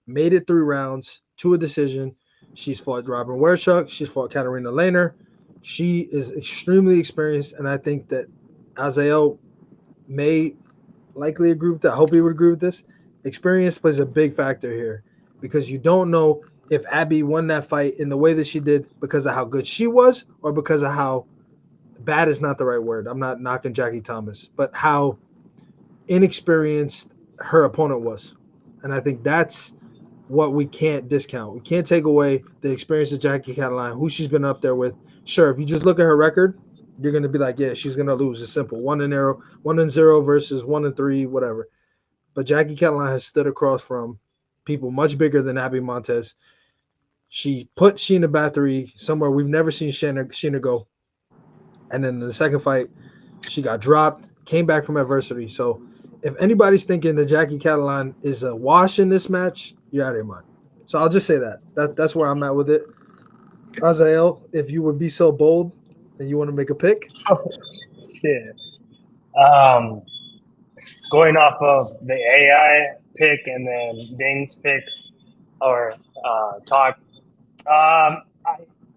made it 3 rounds to a decision. She's fought Robin Wershuk. She's fought Katarina Lehner. She is extremely experienced, and I think that Azael may likely agree with that. I hope he would agree with this. Experience plays a big factor here because you don't know if Abby won that fight in the way that she did because of how good she was or because of how bad is not the right word. I'm not knocking Jackie Thomas, but how inexperienced her opponent was. And I think that's what we can't discount. We can't take away the experience of Jackie Cataline, who she's been up there with. Sure, if you just look at her record, you're going to be like, yeah, she's going to lose. It's simple. 1-0 versus 1-3, whatever. But Jackie Cataline has stood across from people much bigger than Abby Montez. She put Sheena Bathory somewhere we've never seen Sheena go. And then in the second fight, she got dropped, came back from adversity. So if anybody's thinking that Jackie Cataline is a wash in this match, you're out of your mind. So I'll just say that's where I'm at with it. Azael, if you would be so bold and you want to make a pick. Oh, shit. Going off of the AI pick and then Ding's pick or talk.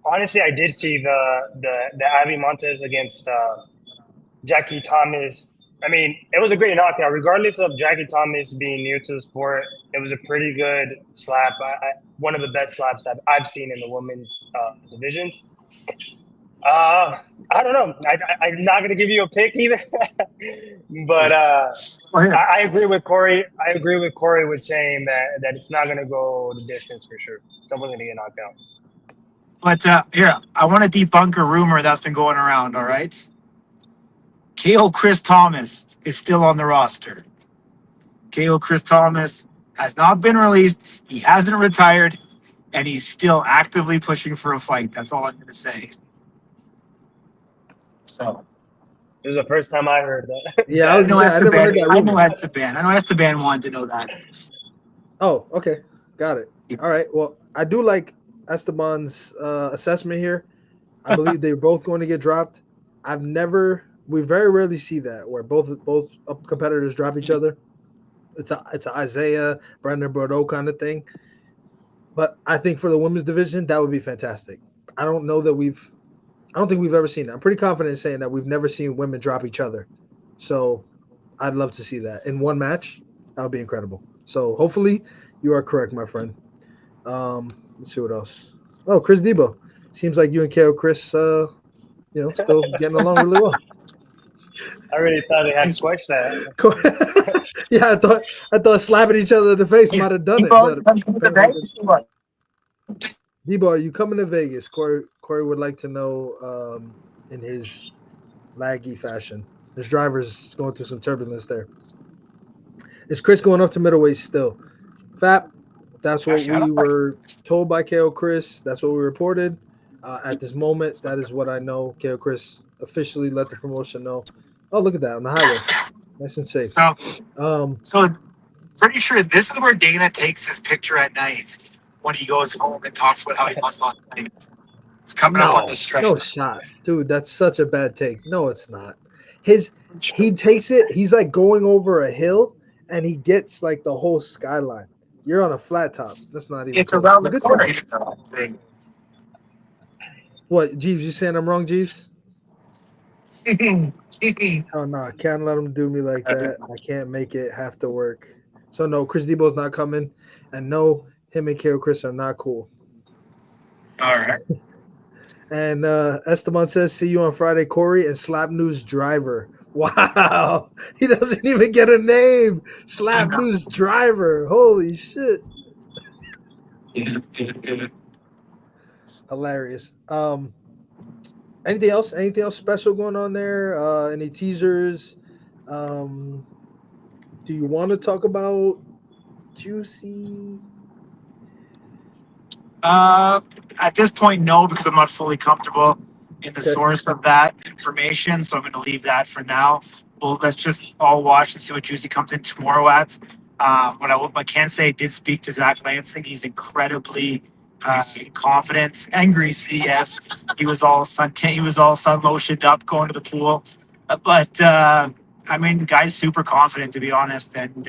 Honestly, I did see the Abby Montez against Jackie Thomas. I mean, it was a great knockout. Regardless of Jackie Thomas being new to the sport, it was a pretty good slap. One of the best slaps that I've seen in the women's divisions. I don't know. I'm not going to give you a pick either. But I agree with Corey. I agree with Corey with saying that it's not going to go the distance for sure. Someone's going to get knocked out. But here, I want to debunk a rumor that's been going around, all right? KO Chris Thomas is still on the roster. KO Chris Thomas has not been released. He hasn't retired, and he's still actively pushing for a fight. That's all I'm going to say. So, this is the first time I heard that. Yeah, I never heard that rumor. I know Esteban wanted to know that. Oh, okay. Got it. Yes. All right. Well, I do like Esteban's assessment here. I believe they're both going to get dropped. We very rarely see that where both competitors drop each other. It's a Isaiah, Brandon Bordeaux kind of thing. But I think for the women's division, that would be fantastic. I don't know that I don't think we've ever seen it. I'm pretty confident in saying that we've never seen women drop each other. So I'd love to see that in one match. That would be incredible. So hopefully you are correct, my friend. Let's see what else. Oh, Chris Debo. Seems like you and KO Chris, still getting along really well. I really thought they had squashed that. Yeah, I thought slapping each other in the face might have done it, but apparently Debo, are you coming to Vegas? Corey would like to know in his laggy fashion. His driver's going through some turbulence there. Is Chris going up to middleweight still? Fap, that's what we were told by KO Chris. That's what we reported. At this moment, that is what I know. KO Chris officially let the promotion know. Oh, look at that on the highway. Nice and safe. So pretty sure this is where Dana takes his picture at night when he goes home and talks about how he lost last night. It's coming up on the stretch. No shot. Dude, that's such a bad take. No, it's not. He takes it, he's like going over a hill and he gets like the whole skyline. You're on a flat top. That's not even. It's around the corner. What, Jeeves? You saying I'm wrong, Jeeves? Oh no, I can't let him do me like that. I can't make it have to work. So no, Chris Debo's not coming, and no, him and KO Chris are not cool. All right. And Esteban says, "See you on Friday, Corey." And Slap News Driver. Wow, he doesn't even get a name. Slap News Driver. Holy shit. Hilarious. Anything else? Anything else special going on there? Any teasers? Do you want to talk about Juicy? At this point, no, because I'm not fully comfortable in the source of that information, so I'm going to leave that for now. Well, let's just all watch and see what Juicy comes in tomorrow at. What I can say, did speak to Zach Lansing. He's incredibly confident and greasy. Yes, he was all sun lotioned up going to the pool, but I mean, the guy's super confident, to be honest, and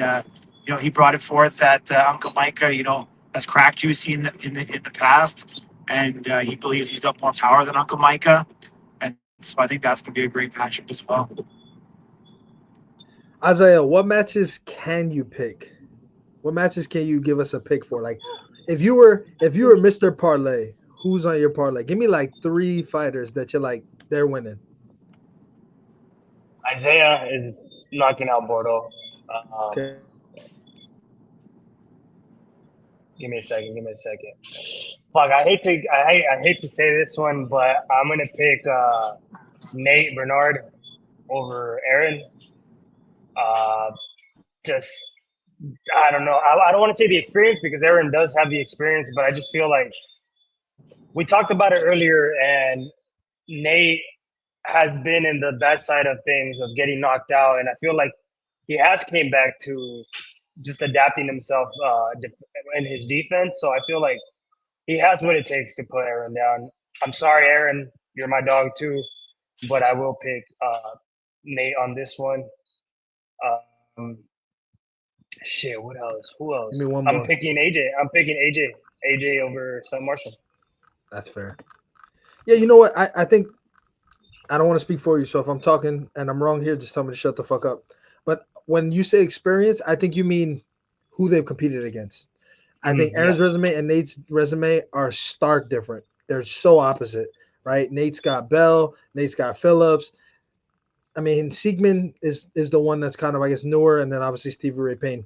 he brought it forth that Uncle Micah, has cracked Juicy in the past, and he believes he's got more power than Uncle Micah, and so I think that's going to be a great matchup as well. Isaiah, what matches can you pick? What matches can you give us a pick for? Like, if you were Mr. Parlay, who's on your parlay? Give me like 3 fighters that you're like, they're winning. Isaiah is knocking out Bordeaux. Okay. Give me a second. Fuck, I hate to say this one, but I'm gonna pick Nate Bernard over Aaron. Just I don't know. I don't want to say the experience because Aaron does have the experience, but I just feel like we talked about it earlier, and Nate has been in the bad side of things of getting knocked out, and I feel like he has came back to just adapting himself in his defense. So I feel like he has what it takes to put Aaron down. I'm sorry, Aaron, you're my dog too, but I will pick Nate on this one. Shit, what else? Who else? Give me one more. I'm picking AJ. AJ over Sam Marshall. That's fair. Yeah, you know what? I think I don't want to speak for you, so if I'm talking and I'm wrong here, just tell me to shut the fuck up. But when you say experience, I think you mean who they've competed against. I think Aaron's resume and Nate's resume are stark different. They're so opposite, right? Nate's got Bell, Nate's got Phillips. I mean, Siegman is the one that's kind of, I guess, newer, and then obviously Stevie Ray Payne.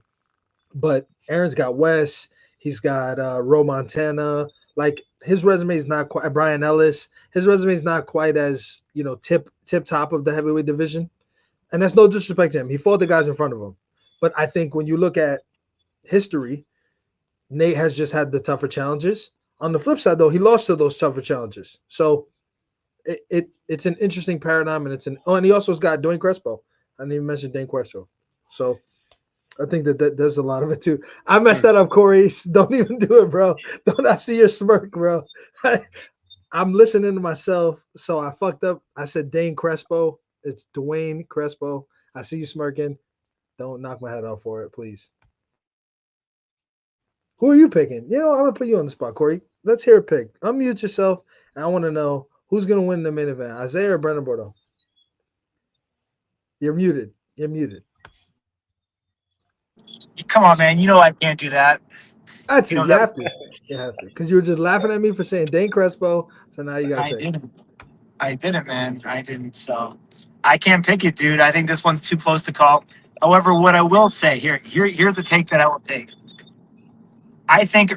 But Aaron's got Wes. He's got Ro Montana. Like, his resume is not quite Brian Ellis. His resume is not quite as, tip top of the heavyweight division. And that's no disrespect to him. He fought the guys in front of him. But I think when you look at history, Nate has just had the tougher challenges. On the flip side, though, he lost to those tougher challenges. So it's an interesting paradigm, and and he also has got Dwayne Crespo. I didn't even mention Dane Crespo. So I think that there's a lot of it too. I messed that up, Corey. Don't even do it, bro. Don't I see your smirk, bro? I'm listening to myself, so I fucked up. I said Dane Crespo. It's Dwayne Crespo. I see you smirking. Don't knock my head off for it, please. Who are you picking? I'm gonna put you on the spot, Corey. Let's hear a pick. Unmute yourself, and I want to know who's gonna win the main event, Isaiah or Brandon Bordeaux. You're muted. You're muted. Come on, man. You know I can't do that. That's it. You have to. You have to. Because you were just laughing at me for saying Dane Crespo, so now you got to pick. I didn't, man. I didn't. So I can't pick it, dude. I think this one's too close to call. However, what I will say here's the take that I will take. I think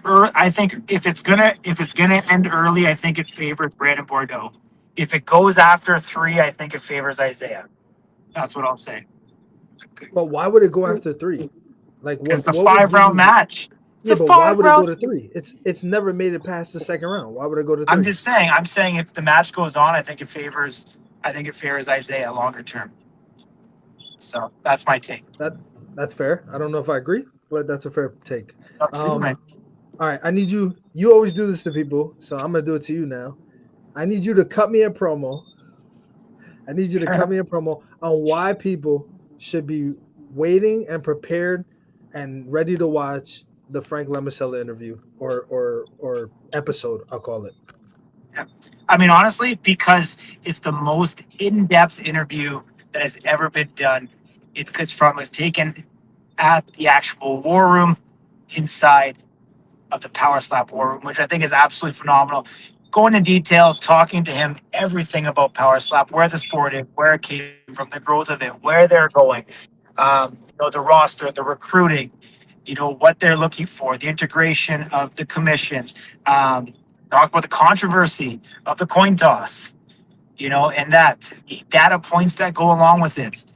if it's gonna end early, I think it favors Brandon Bordeaux. If it goes after 3, I think it favors Isaiah. That's what I'll say. But why would it go after 3? Like, it's a 5-round match. Yeah, but why would it go to 3? It's never made it past the second round. Why would it go to 3? I'm just saying. I'm saying if the match goes on, I think it favors Isaiah longer term. So that's my take. That's fair. I don't know if I agree, but that's a fair take. All right, I need you. You always do this to people, so I'm gonna do it to you now. I need you to cut me a promo. On why people should be waiting and prepared and ready to watch the Frank Lemosella interview or episode, I'll call it. Yeah. I mean, honestly, because it's the most in-depth interview that has ever been done. It's taken at the actual war room inside of the Power Slap war room, which I think is absolutely phenomenal. Going into detail, talking to him, everything about Power Slap, where the sport is, where it came from, the growth of it, where they're going, the roster, the recruiting, what they're looking for, the integration of the commissions, talk about the controversy of the coin toss, and that data points that go along with it.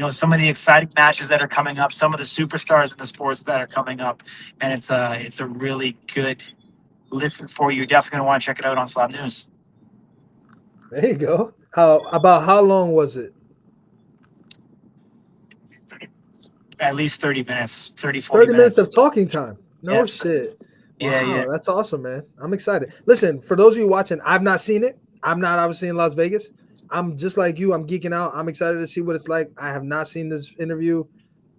Some of the exciting matches that are coming up, some of the superstars in the sports that are coming up, and it's a really good listen for you. You're definitely going to want to check it out on Slap News. There you go. How long was it? At least 30 minutes, 40 minutes of talking time. No shit. Wow, yeah. That's awesome, man. I'm excited. Listen, for those of you watching, I've not seen it. I'm not obviously in Las Vegas. I'm just like you. I'm geeking out. I'm excited to see what it's like. I have not seen this interview.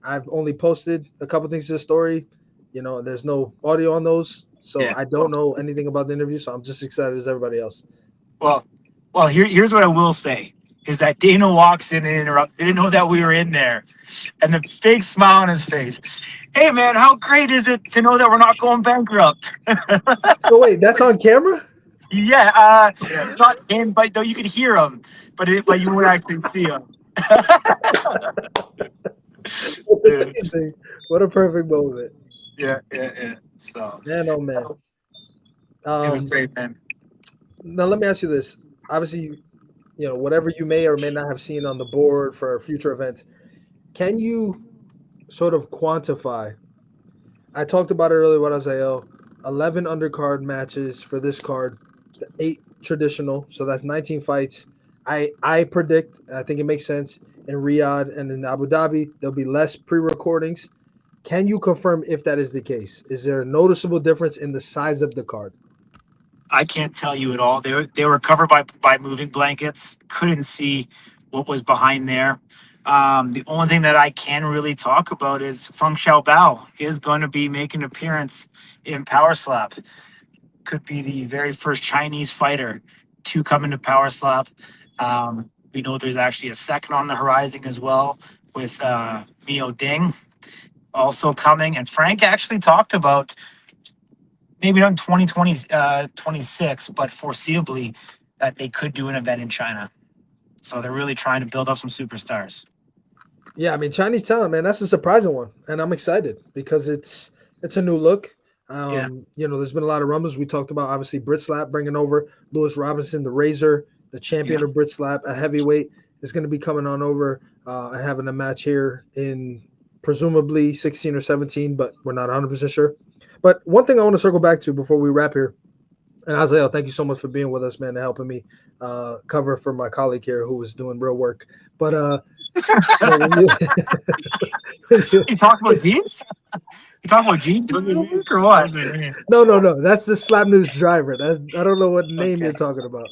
I've only posted a couple things to the story. There's no audio on those. So I don't know anything about the interview. So I'm just excited as everybody else. Well, here's what I will say is that Dana walks in and interrupts. Didn't know that we were in there. And the big smile on his face. Hey, man, how great is it to know that we're not going bankrupt? So wait, that's on camera? Yeah, it's not him, but though you could hear him, but you won't actually see him. What a perfect moment. Yeah. So man, oh man, it was great, man. Now let me ask you this: obviously, whatever you may or may not have seen on the board for future events, can you sort of quantify? I talked about it earlier. What I say, 11 undercard matches for this card. 8 traditional, so that's 19 fights. I predict, I think it makes sense, in Riyadh and in Abu Dhabi, there'll be less pre-recordings. Can you confirm if that is the case? Is there a noticeable difference in the size of the card? I can't tell you at all. They were covered by moving blankets. Couldn't see what was behind there. The only thing that I can really talk about is Feng Xiaobao is going to be making an appearance in Power Slap. Could be the very first Chinese fighter to come into Power Slap. We know there's actually a second on the horizon as well with Mio Ding also coming. And Frank actually talked about maybe not in 2026, but foreseeably that they could do an event in China. So they're really trying to build up some superstars. Yeah, I mean, Chinese talent, man, that's a surprising one. And I'm excited because it's a new look. There's been a lot of rumbles. We talked about, obviously, Brit Slap bringing over Lewis Robinson, the Razor, the champion of Brit Slap, a heavyweight, is going to be coming on over and having a match here in presumably 16 or 17, but we're not 100% sure. But one thing I want to circle back to before we wrap here, and Isaiah, thank you so much for being with us, man, and helping me cover for my colleague here who was doing real work. But you talk about jeans? You talking about jeans or what? No. That's the Slap News driver. I don't know what name you're talking about.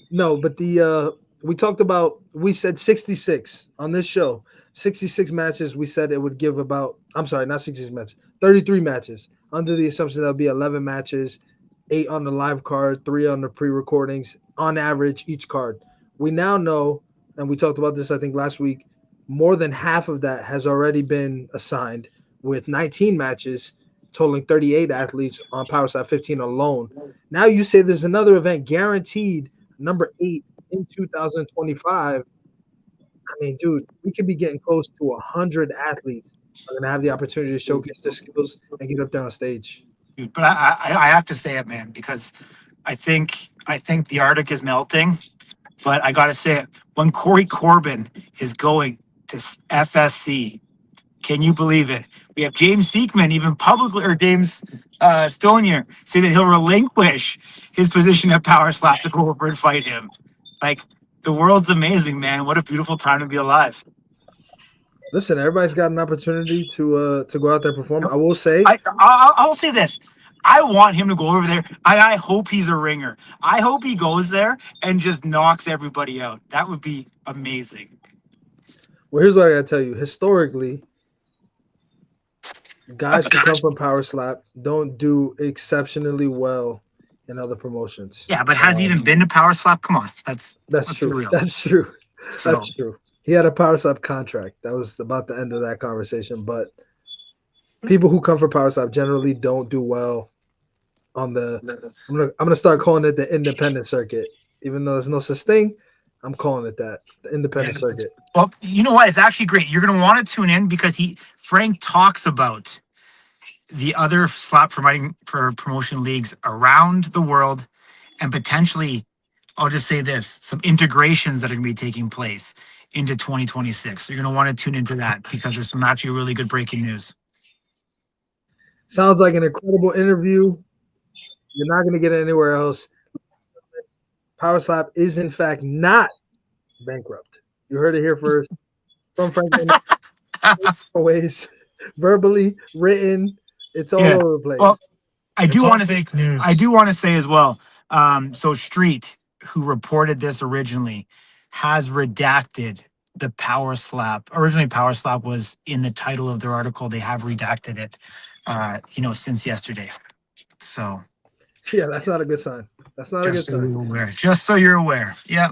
No, but the we talked about, we said 66 on this show, 66 matches. We said it would give about, I'm sorry, not 66 matches, 33 matches, under the assumption that would be 11 matches, 8 on the live card, 3 on the pre-recordings on average each card. We now know, and we talked about this I think last week, more than half of that has already been assigned, with 19 matches totaling 38 athletes on Power Slap 15 alone. Now you say there's another event guaranteed, number 8 in 2025. I mean, dude, we could be getting close to 100 athletes are going to have the opportunity to showcase their skills and get up there on stage. Dude, but I have to say it, man, because I think the Arctic is melting. But I gotta say it, when Corey Corbin is going to FSC, can you believe it? We have James Seekman even publicly, or James Stonier, say that he'll relinquish his position at Power Slap to go over and fight him. Like, the world's amazing, man. What a beautiful time to be alive. Listen, everybody's got an opportunity to go out there and perform. I will say, I'll say this. I want him to go over there. I hope he's a ringer. I hope he goes there and just knocks everybody out. That would be amazing. Well, here's what I gotta tell you. Historically, guys who come from Power Slap don't do exceptionally well in other promotions. Yeah, but has he even been to Power Slap? Come on, that's true. Real. That's true. So, that's true. He had a Power Slap contract. That was about the end of that conversation. But people who come from Power Slap generally don't do well on the. I'm gonna start calling it the independent circuit, even though there's no such thing. I'm calling it that, the independent circuit. Well, you know what? It's actually great. You're gonna want to tune in because Frank talks about the other slap promotion leagues around the world, and potentially, I'll just say this: some integrations that are gonna be taking place into 2026. So you're gonna want to tune into that because there's some actually really good breaking news. Sounds like an incredible interview. You're not going to get it anywhere else. Power Slap is, in fact, not bankrupt. You heard it here first from Franklin. Ways, verbally, written. It's all over the place. Well, I do want to say as well. So Street, who reported this originally, has redacted the Power Slap. Originally, Power Slap was in the title of their article. They have redacted it, since yesterday. So. Yeah, that's not a good sign. That's not a good sign. Just so you're aware. Yeah.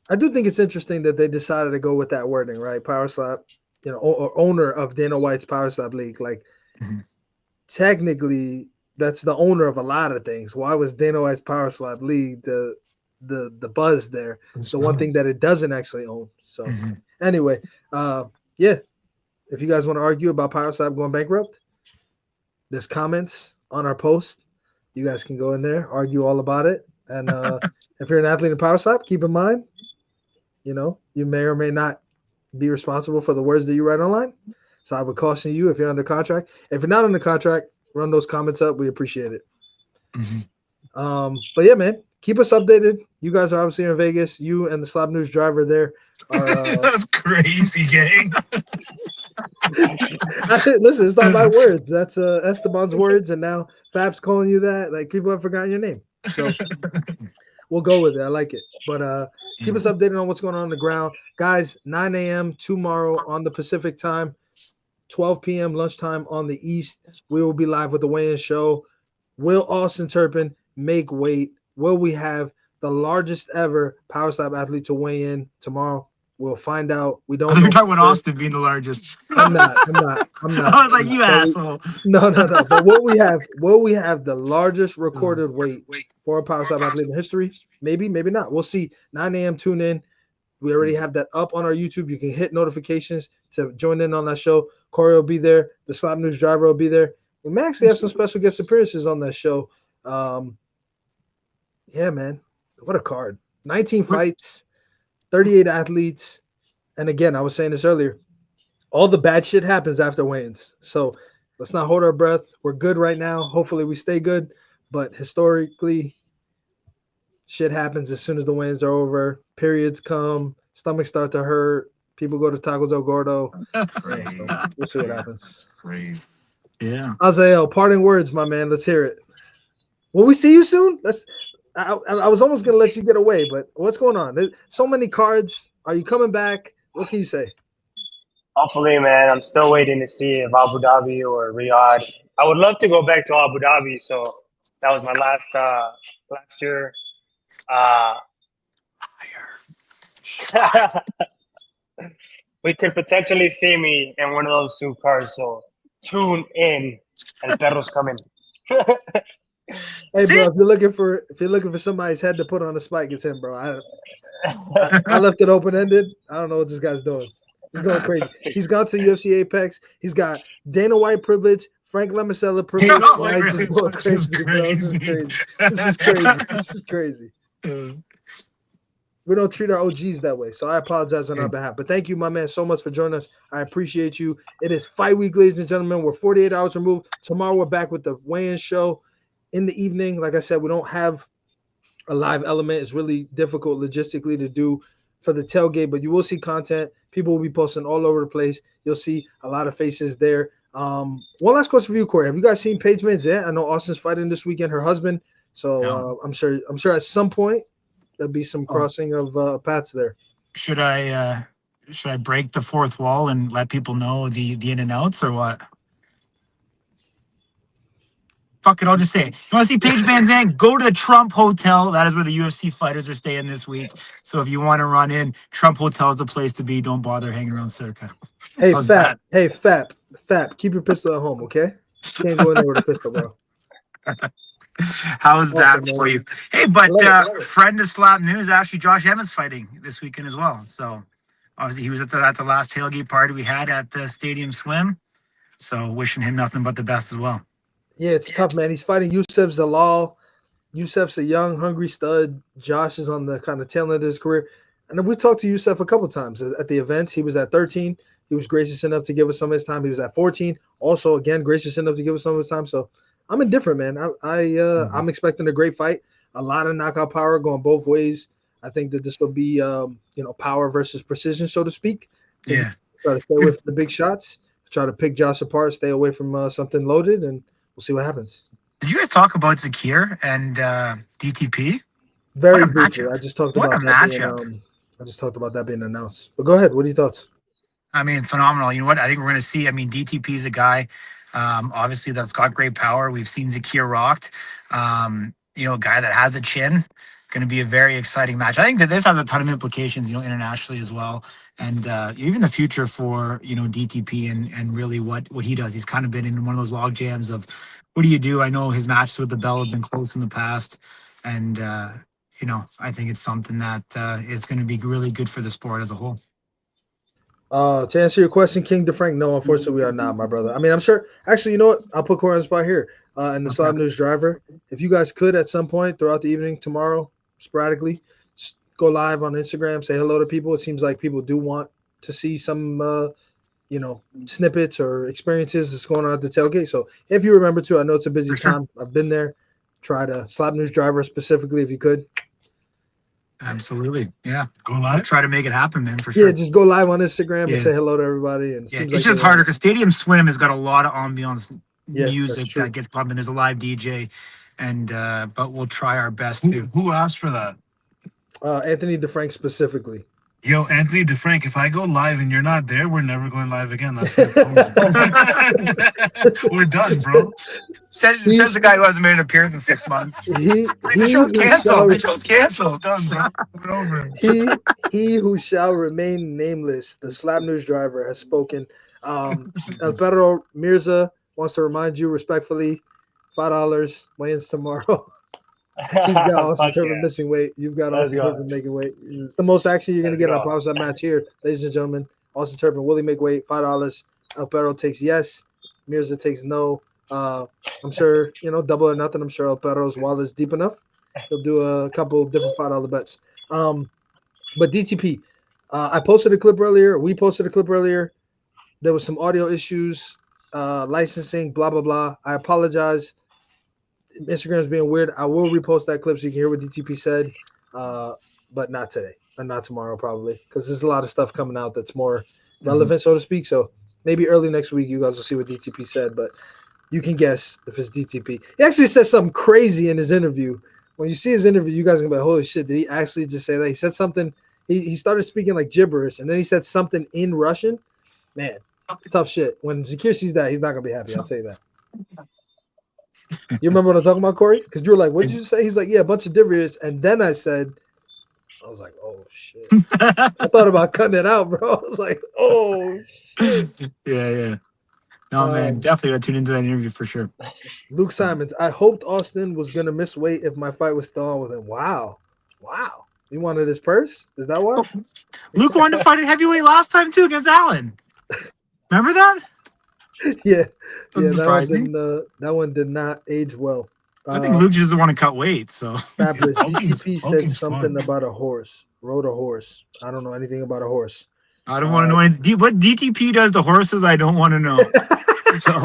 I do think it's interesting that they decided to go with that wording, right? Power Slap, or owner of Dana White's Power Slap League. Like, technically, that's the owner of a lot of things. Why was Dana White's Power Slap League the buzz there? The one thing that it doesn't actually own. So, anyway, yeah. If you guys want to argue about Power Slap going bankrupt, there's comments on our post. You guys can go in there, argue all about it. And if you're an athlete in Power Slap, keep in mind, you may or may not be responsible for the words that you write online. So I would caution you if you're under contract. If you're not under contract, run those comments up. We appreciate it. But yeah, man, keep us updated. You guys are obviously in Vegas. You and the Slap News driver there are. That's crazy, gang. Listen, it's not my words. That's Esteban's words, and now Fab's calling you that. Like, people have forgotten your name, so we'll go with it. I like it. But keep us updated on what's going on the ground, guys. 9 a.m. tomorrow on the Pacific time, 12 p.m. lunchtime on the East. We will be live with the weigh-in show. Will Austin Turpin make weight? Will we have the largest ever Power Slap athlete to weigh in tomorrow? We'll find out. We don't. You're talking about Austin being the largest. I'm not. I was like, you asshole. No. But will we have the largest recorded weight for a Power Slap athlete in history? Maybe, maybe not. We'll see. 9 a.m. Tune in. We already have that up on our YouTube. You can hit notifications to join in on that show. Corey will be there. The Slap News driver will be there. We may actually have some special guest appearances on that show. Yeah, man. What a card. 19 fights. 38 athletes. And again, I was saying this earlier, all the bad shit happens after weigh-ins. So let's not hold our breath. We're good right now. Hopefully we stay good. But historically, shit happens as soon as the weigh-ins are over. Periods come. Stomachs start to hurt. People go to Tacos El Gordo. So we'll see what happens. Crazy. Yeah. Azael, parting words, my man. Let's hear it. Will we see you soon? I was almost gonna let you get away, but what's going on? There's so many cards. Are you coming back? What can you say? Hopefully, man. I'm still waiting to see if Abu Dhabi or Riyadh. I would love to go back to Abu Dhabi. So that was my last year. We could potentially see me in one of those two cars. So tune in. El Perro's coming. Hey, bro, if you're looking for somebody's head to put on a spike, it's him, bro. I left it open ended. I don't know what this guy's doing. He's going crazy. He's gone to UFC Apex. He's got Dana White privilege, Frank Lamicella privilege. No, He's just going crazy, bro. This is crazy. This is crazy. We don't treat our OGs that way, so I apologize on our behalf. But thank you, my man, so much for joining us. I appreciate you. It is fight week, ladies and gentlemen. We're 48 hours removed. Tomorrow we're back with the weigh-in show in the evening. Like I said, we don't have a live element. It's really difficult logistically to do for the tailgate, but you will see content. People will be posting all over the place. You'll see a lot of faces there. One last question for you, Corey. Have you guys seen Paige VanZant? I know Austin's fighting this weekend, her husband. So No. I'm sure at some point there'll be some crossing of paths there. Should I break the fourth wall and let people know the in and outs or what? Fuck it, I'll just say it. You want to see Paige VanZant? Go to the Trump Hotel. That is where the UFC fighters are staying this week. So if you want to run in, Trump Hotel is the place to be. Don't bother hanging around Circa. Hey, How's Fap. that? Hey, Fap. Keep your pistol at home, okay? Can't go in there with a pistol, bro. How is that Awesome, for man. you? Hey, but Love it. friend of Slap News, actually, Josh Emmons fighting this weekend as well. So obviously he was at the last tailgate party we had at Stadium Swim. So wishing him nothing but the best as well. Yeah, it's tough, man. He's fighting Youssef Zalal. Youssef's a young, hungry stud. Josh is on the kind of tail end of his career. And then we talked to Youssef a couple times at the events. He was at 13. He was gracious enough to give us some of his time. He was at 14. Also, again, gracious enough to give us some of his time. So I'm indifferent, man. I'm expecting a great fight. A lot of knockout power going both ways. I think that this will be, power versus precision, so to speak. Yeah. Try to stay away from the big shots. Try to pick Josh apart. Stay away from something loaded, and we'll see what happens. Did you guys talk about Zakir and DTP? Very What a briefly. matchup. I just talked What about a that matchup. being announced. But go ahead. What are your thoughts? I mean, phenomenal. You know what? I think we're going to see. I mean, DTP is a guy, obviously, that's got great power. We've seen Zakir rocked. A guy that has a chin. Going to be a very exciting match. I think that this has a ton of implications, internationally as well. And even the future for, DTP and really what he does. He's kind of been in one of those log jams of what do you do? I know his matches with the bell have been close in the past. And, I think it's something that is going to be really good for the sport as a whole. To answer your question, King DeFrank, no, unfortunately, we are not, my brother. I mean, I'm sure. Actually, you know what? I'll put Corey on the spot here. And the What's Slab that? News driver, if you guys could at some point throughout the evening tomorrow, sporadically, just go live on Instagram, say hello to people. It seems like people do want to see some, snippets or experiences that's going on at the tailgate. So if you remember to, I know it's a busy For sure. time. I've been there. Try to Slab News driver specifically if you could. Absolutely. Yeah. Go I'll live. try to make it happen, man, for sure. Yeah, just go live on Instagram Yeah. and say hello to everybody. And Yeah, seems it's like just they- harder because Stadium Swim has got a lot of ambiance Yeah, that's music true. that gets pumping. There's a live DJ, and but we'll try our best to. Who asked for that? Anthony DeFrank specifically. Yo, Anthony DeFrank, if I go live and you're not there, we're never going live again. That's what it's over. We're done, bro. Says the guy who hasn't made an appearance in 6 months. He The show's canceled. The show's canceled. Done, bro. We're over. he who shall remain nameless, the Slab News driver, has spoken. El Perro Mirza wants to remind you respectfully, $5 weigh-ins tomorrow. He's got Austin Fuck Turpin yeah. missing weight. You've got Let's Austin go. Turpin making weight. It's the most action you're going to Let's get on a go. Power Slap match here, ladies and gentlemen. Austin Turpin, Willie make weight, $5. El Perro takes yes. Mirza takes no. I'm sure, double or nothing. I'm sure El Perro's wallet's deep enough. He'll do a couple of different $5 bets. But DTP, I posted a clip earlier. We posted a clip earlier. There was some audio issues, licensing, blah, blah, blah. I apologize. Instagram's being weird. I will repost that clip so you can hear what DTP said, but not today and not tomorrow probably because there's a lot of stuff coming out that's more relevant, so to speak. So maybe early next week you guys will see what DTP said, but you can guess if it's DTP. He actually said something crazy in his interview when you see his interview, you guys are gonna be like, holy shit, did he actually just say that? He said something. He started speaking like gibberish, and then he said something in Russian. Man, tough shit. When Zakir sees that, he's not gonna be happy. I'll tell you that. You remember what I'm talking about, Corey? Because you were like, "What did you say?" He's like, "Yeah, a bunch of gibberish," and then I was like, "Oh shit." I thought about cutting it out, bro. I was like, "Oh shit." Yeah. No, man, definitely gotta tune into that interview for sure. Luke Simons, I hoped Austin was gonna miss weight if my fight was still on with him. Wow. He wanted his purse? Is that why? Luke wanted to fight at heavyweight last time too against Allen. Remember that? Yeah. That's surprising. That one did not age well. I think Luke just doesn't want to cut weight. So Fabulous. DTP said Hulking's something fun. about a horse. Rode a horse. I don't know anything about a horse. I don't want to know anything. What DTP does to horses, I don't want to know. So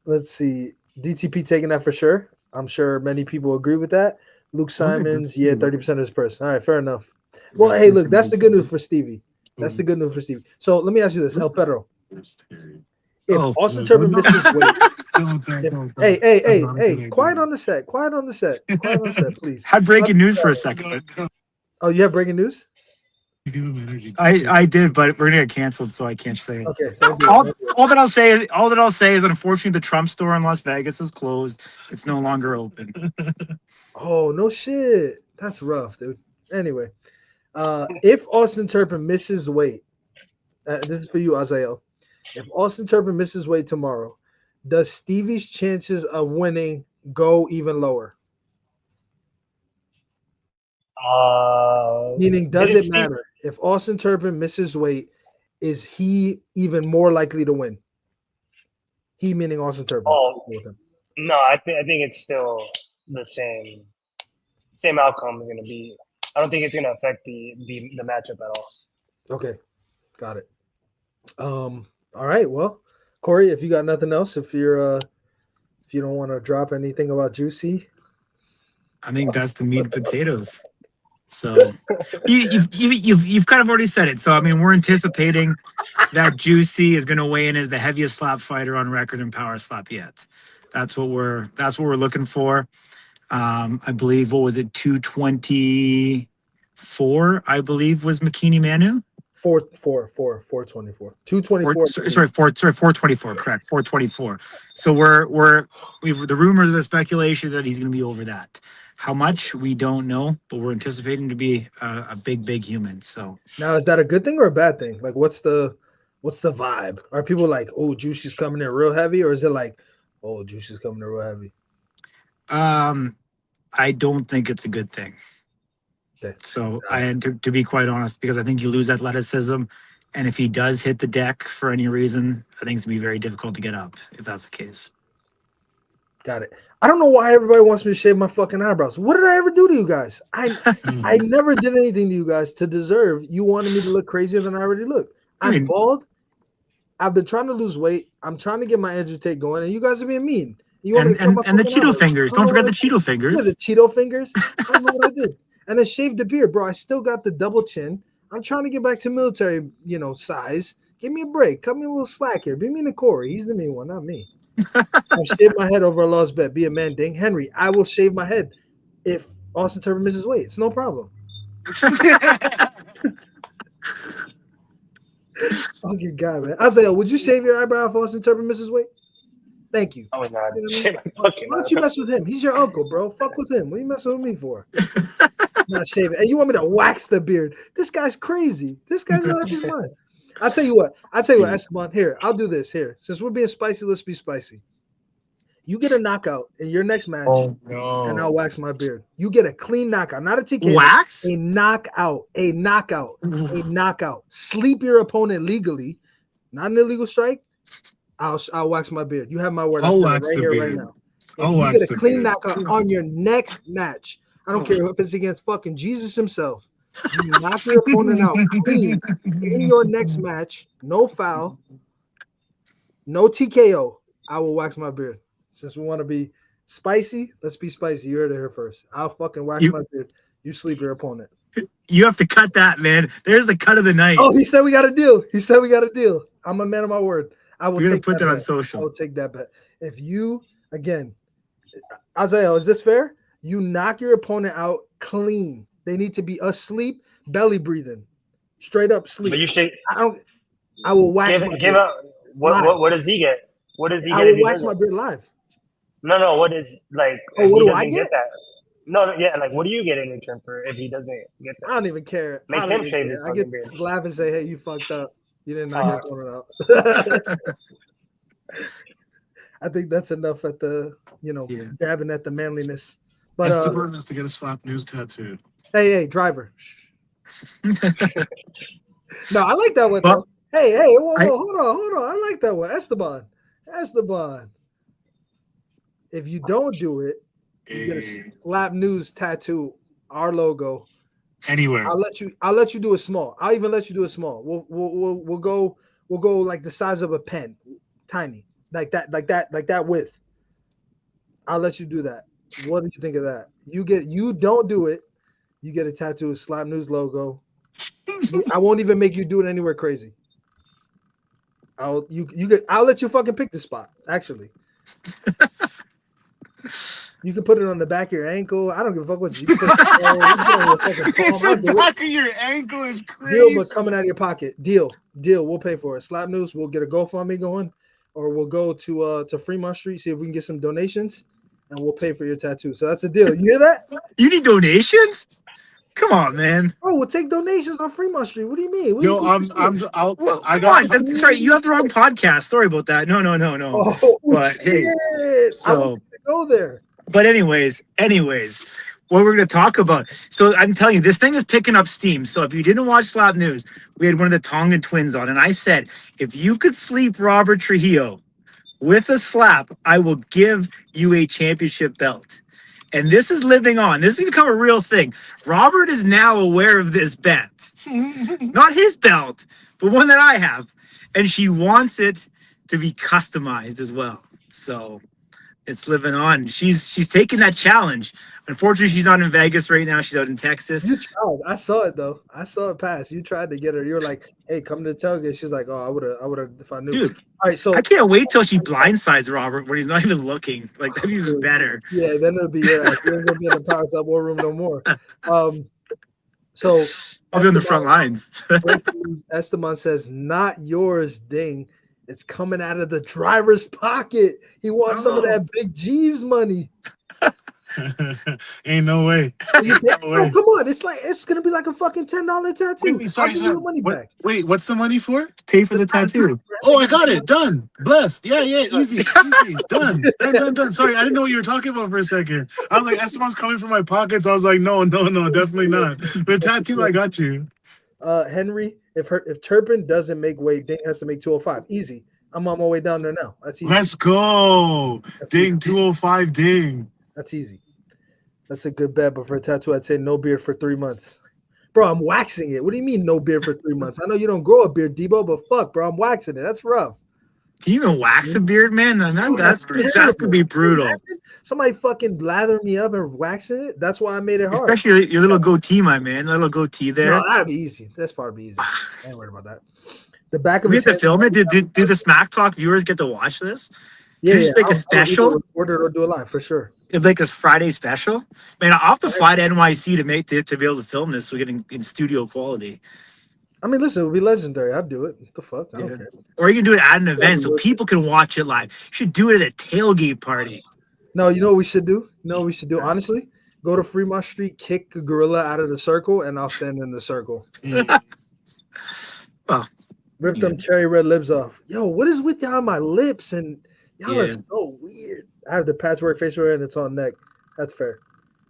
Let's see. DTP taking that for sure. I'm sure many people agree with that. Luke Simons, 30% of his purse. All right, fair enough. Well, hey, look, that's the good news for Stevie. That's the good news for Stevie. So let me ask you this, El Pedro. If Austin Turpin misses weight, hey, quiet on the set, please. Had breaking news for a second. Oh, you have breaking news? I did, but we're gonna get canceled, so I can't say it. Okay. All that I'll say is, unfortunately, the Trump store in Las Vegas is closed. It's no longer open. Oh no shit, that's rough, dude. Anyway, if Austin Turpin misses weight, this is for you, Azael. If Austin Turpin misses weight tomorrow, does Stevie's chances of winning go even lower? Meaning, does it matter if Austin Turpin misses weight? Is he even more likely to win? He meaning Austin Turpin. Oh, no, I think it's still the same outcome is going to be. I don't think it's going to affect the matchup at all. Okay, got it. All right. Well, Corey, if you got nothing else, if you don't want to drop anything about Juicy, I think that's the meat and potatoes. So you've kind of already said it. So I mean, we're anticipating that Juicy is going to weigh in as the heaviest slap fighter on record in power slap yet. That's what we're looking for. I believe, what was it, 224? I believe was McKinney Manu. 424. 224. Sorry, 424. Correct, 424. So we've the rumors, the speculation that he's going to be over that. How much, we don't know, but we're anticipating to be a big human. So now, is that a good thing or a bad thing? Like, what's the vibe? Are people like, oh, Juicy's coming in real heavy, or is it like, oh, Juicy's coming in real heavy? I don't think it's a good thing. Okay. So to be quite honest, because I think you lose athleticism, and if he does hit the deck for any reason, I think it's gonna be very difficult to get up if that's the case. Got it. I don't know why everybody wants me to shave my fucking eyebrows. What did I ever do to you guys? I never did anything to you guys to deserve you wanted me to look crazier than I already look. I'm bald. I've been trying to lose weight. I'm trying to get my agitate going, and you guys are being mean. You want and the Cheeto fingers. Don't forget the Cheeto fingers. Yeah, the Cheeto fingers. I don't know what I did. And I shaved the beard, bro. I still got the double chin. I'm trying to get back to military, size. Give me a break. Cut me a little slack here. Be mean to Corey. He's the mean one, not me. I'll shave my head over a lost bet. Be a man, ding. Henry, I will shave my head if Austin Turpin misses weight. It's no problem. Oh, good God, man. Isaiah, would you shave your eyebrow if Austin Turpin misses weight? Thank you. I would not. Why don't you mess with him? He's your uncle, bro. Fuck with him. What are you messing with me for? Not shaving. And you want me to wax the beard? This guy's crazy. This guy's out of his mind. I'll tell you what, Esteban. Here, I'll do this. Here, since we're being spicy, let's be spicy. You get a knockout in your next match, and I'll wax my beard. You get a clean knockout, not a TKO. Wax? A knockout. Sleep your opponent legally, not an illegal strike. I'll wax my beard. You have my word. I'll wax right the here, beard. right now. You get a clean knockout on your next match. I don't care if it's against fucking Jesus himself. You knock your opponent out clean in your next match. No foul. No TKO. I will wax my beard. Since we want to be spicy, let's be spicy. You heard it here first. I'll fucking wax my beard. You sleep your opponent. You have to cut that, man. There's the cut of the night. Oh, he said we got a deal. I'm a man of my word. I will You're gonna put that on social. I will take that bet. If you, again, Isaiah, is this fair? You knock your opponent out clean. They need to be asleep, belly breathing, straight up But sleep. you should I don't. I will wax my give beard out live. what does he get? What does he I get if will he wax doesn't? my beard live. No. What is like Oh, if what he do I doesn't get? get that? No, yeah. Like, what do you get in return for if he doesn't get I that? don't even care. Make I don't him even shave care. his I get fucking beard. to laugh and say, "Hey, you fucked up. You didn't knock your opponent out." I think that's enough at the dabbing at the manliness. But Esteban is to get a Slap News tattoo. hey, driver. No, I like that one Well, though. Hey, whoa, hold on. I like that one, Esteban. If you don't do it, you get a Slap News tattoo, our logo. Anywhere. I'll let you do a small. I'll even let you do a small. We'll go like the size of a pen, tiny, like that width. I'll let you do that. What do you think of that? You don't do it, you get a tattoo of Slap News logo. I won't even make you do it anywhere crazy. I'll let you fucking pick the spot. Actually, you can put it on the back of your ankle. I don't give a fuck what you can put it on your fucking palm. The back of your ankle is crazy. Deal, but coming out of your pocket. Deal. We'll pay for it. Slap News. We'll get a GoFundMe going, or we'll go to Fremont Street, see if we can get some donations, and we'll pay for your tattoo. So that's a deal. You hear that? You need donations? Come on, man. Oh, we'll take donations on Fremont Street. What do you mean? Yo, Sorry, you have the wrong podcast. Sorry about that. No. Oh, But shit. hey, I want to go there. But anyways, what we're going to talk about. So I'm telling you, this thing is picking up steam. So if you didn't watch Slap News, we had one of the Tongan twins on, and I said, if you could sleep Robert Trujillo with a slap, I will give you a championship belt. And this is living on. This has become a real thing. Robert is now aware of this bet. Not his belt, but one that I have. And she wants it to be customized as well. So it's living on. She's taking that challenge. Unfortunately, she's not in Vegas right now. She's out in Texas. You tried. I saw it though. I saw it pass. You tried to get her. You were like, "Hey, come to the tailgate." She's like, "Oh, I would have if I knew." Dude, all right, so I can't wait till she blindsides Robert when he's not even looking. Like, that'd be even better. Yeah, then it'll be you're gonna be in the Power Stop War Room no more. So I'll be on the front lines. Esteban says, "Not yours, ding. It's coming out of the driver's pocket. He wants some of that Big Jeeves money." Ain't no way. No, come on. It's gonna be like a fucking $10 tattoo. Sorry, I'll give you the money back. Wait, what's the money for? Pay for the tattoo. Oh, I got it. Done. Blessed. Yeah, easy. Done. Sorry, I didn't know what you were talking about for a second. I was like, Esteban's coming from my pockets. I was like, no, definitely not. The tattoo, I got you. Henry, if Turpin doesn't make weight, Ding has to make 205. Easy. I'm on my way down there now. That's easy. Let's go. Ding, 205, ding. That's easy. That's a good bet, but for a tattoo, I'd say no beard for 3 months. Bro, I'm waxing it. What do you mean no beard for 3 months? I know you don't grow a beard, Debo, but fuck, bro, I'm waxing it. That's rough. Can you even wax a beard, man? That's to be brutal. Somebody fucking lather me up and waxing it. That's why I made it hard. Especially your little goatee, my man. Little goatee there. No, that'd be easy. That's probably easy. I ain't worried about that. The back of we his have to film it. Did the Smack Talk viewers get to watch this? Yeah, just make a special. Order it or do it live for sure. It'd like a Friday special. Man, I'll have to fly to NYC to be able to film this. So we get in studio quality. I mean, listen, it would be legendary. I'd do it. What the fuck? I don't care. Or you can do it at an event so people can watch it live. You should do it at a tailgate party. No, you know what we should do? Honestly? Go to Fremont Street, kick a gorilla out of the circle, and I'll stand in the circle. Well, rip them cherry red lips off. Yo, what is with y'all on my lips? And y'all are so weird. I have the patchwork facial hair and it's on neck. That's fair.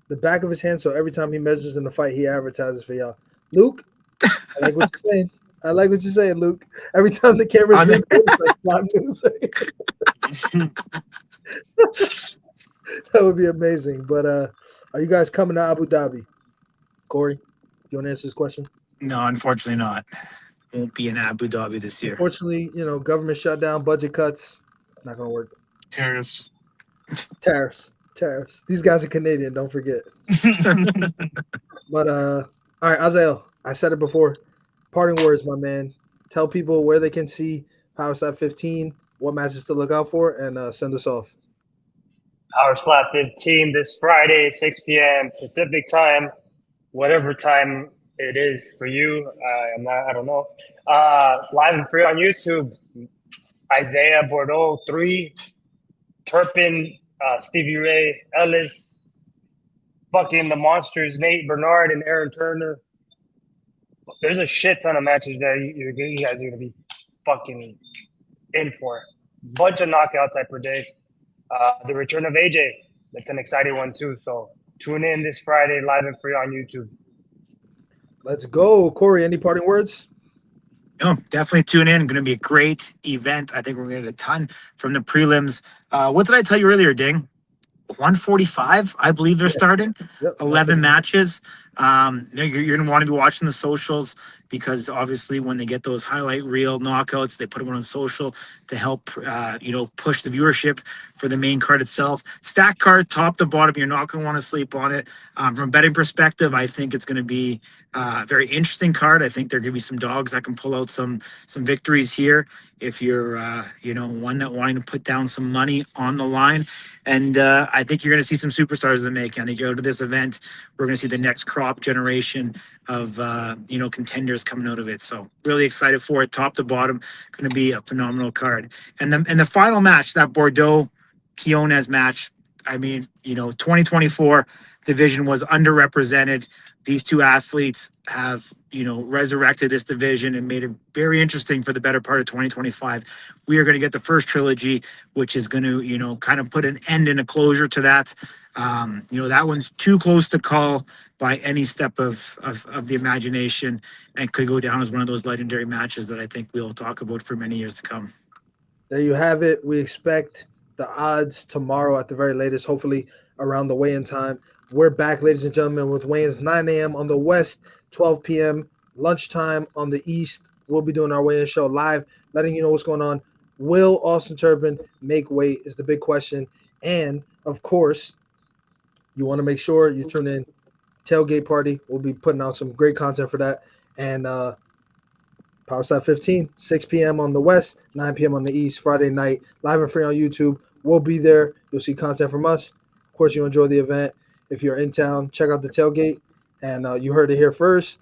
The back of his hand, so every time he measures in the fight, he advertises for y'all. Luke, I like what you're saying. Luke. Every time the camera's in, that would be amazing. But are you guys coming to Abu Dhabi? Corey, you want to answer this question? No, unfortunately not. Won't be in Abu Dhabi this year. Unfortunately, government shutdown, budget cuts, not gonna work. Tariffs. These guys are Canadian, don't forget. But all right, Azael, I said it before. Parting words, my man. Tell people where they can see Power Stop 15, what matches to look out for, and send us off. Power Slap 15 this Friday, 6 p.m. Pacific time, whatever time it is for you. I don't know. Live and free on YouTube. Isaiah Bordeaux 3, Turpin, Stevie Ray, Ellis, fucking the Monsters, Nate Bernard and Aaron Turner. There's a shit ton of matches that you guys are going to be fucking in for. Bunch of knockouts, I predict. The return of AJ. That's an exciting one, too. So tune in this Friday, live and free on YouTube. Let's go. Corey, any parting words? No, definitely tune in. Going to be a great event. I think we're going to get a ton from the prelims. What did I tell you earlier, Ding? 145, I believe they're starting. Yep. 11 matches. You're going to want to be watching the socials because obviously when they get those highlight reel knockouts, they put them on social to help, push the viewership for the main card itself. Stack card, top to bottom. You're not going to want to sleep on it. From a betting perspective, I think it's going to be a very interesting card. I think there are going to be some dogs that can pull out some victories here if you're, one that wanting to put down some money on the line. And I think you're going to see some superstars in the making. I think you go to this event, we're going to see the next crop generation of, contenders coming out of it. So really excited for it. Top to bottom, going to be a phenomenal card. And the final match, that Bordeaux Quinones match, I mean, 2024 division was underrepresented. These two athletes have, resurrected this division and made it very interesting for the better part of 2025. We are going to get the first trilogy, which is going to, kind of put an end and a closure to that. That one's too close to call by any step of the imagination and could go down as one of those legendary matches that I think we'll talk about for many years to come. There you have it. We expect the odds tomorrow at the very latest, hopefully around the weigh-in time. We're back, ladies and gentlemen, with weigh-ins 9 a.m. on the West, 12 p.m. lunchtime on the East. We'll be doing our weigh-in show live, letting you know what's going on. Will Austin Turpin make weight is the big question. And, of course, you want to make sure you tune in. Tailgate Party. We'll be putting out some great content for that. And Power Slap 15, 6 p.m. on the West, 9 p.m. on the East, Friday night, live and free on YouTube. We'll be there. You'll see content from us. Of course, you enjoy the event. If you're in town, check out the tailgate. And you heard it here first.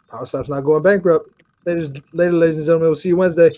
Power Slap's not going bankrupt. Later, ladies and gentlemen. We'll see you Wednesday.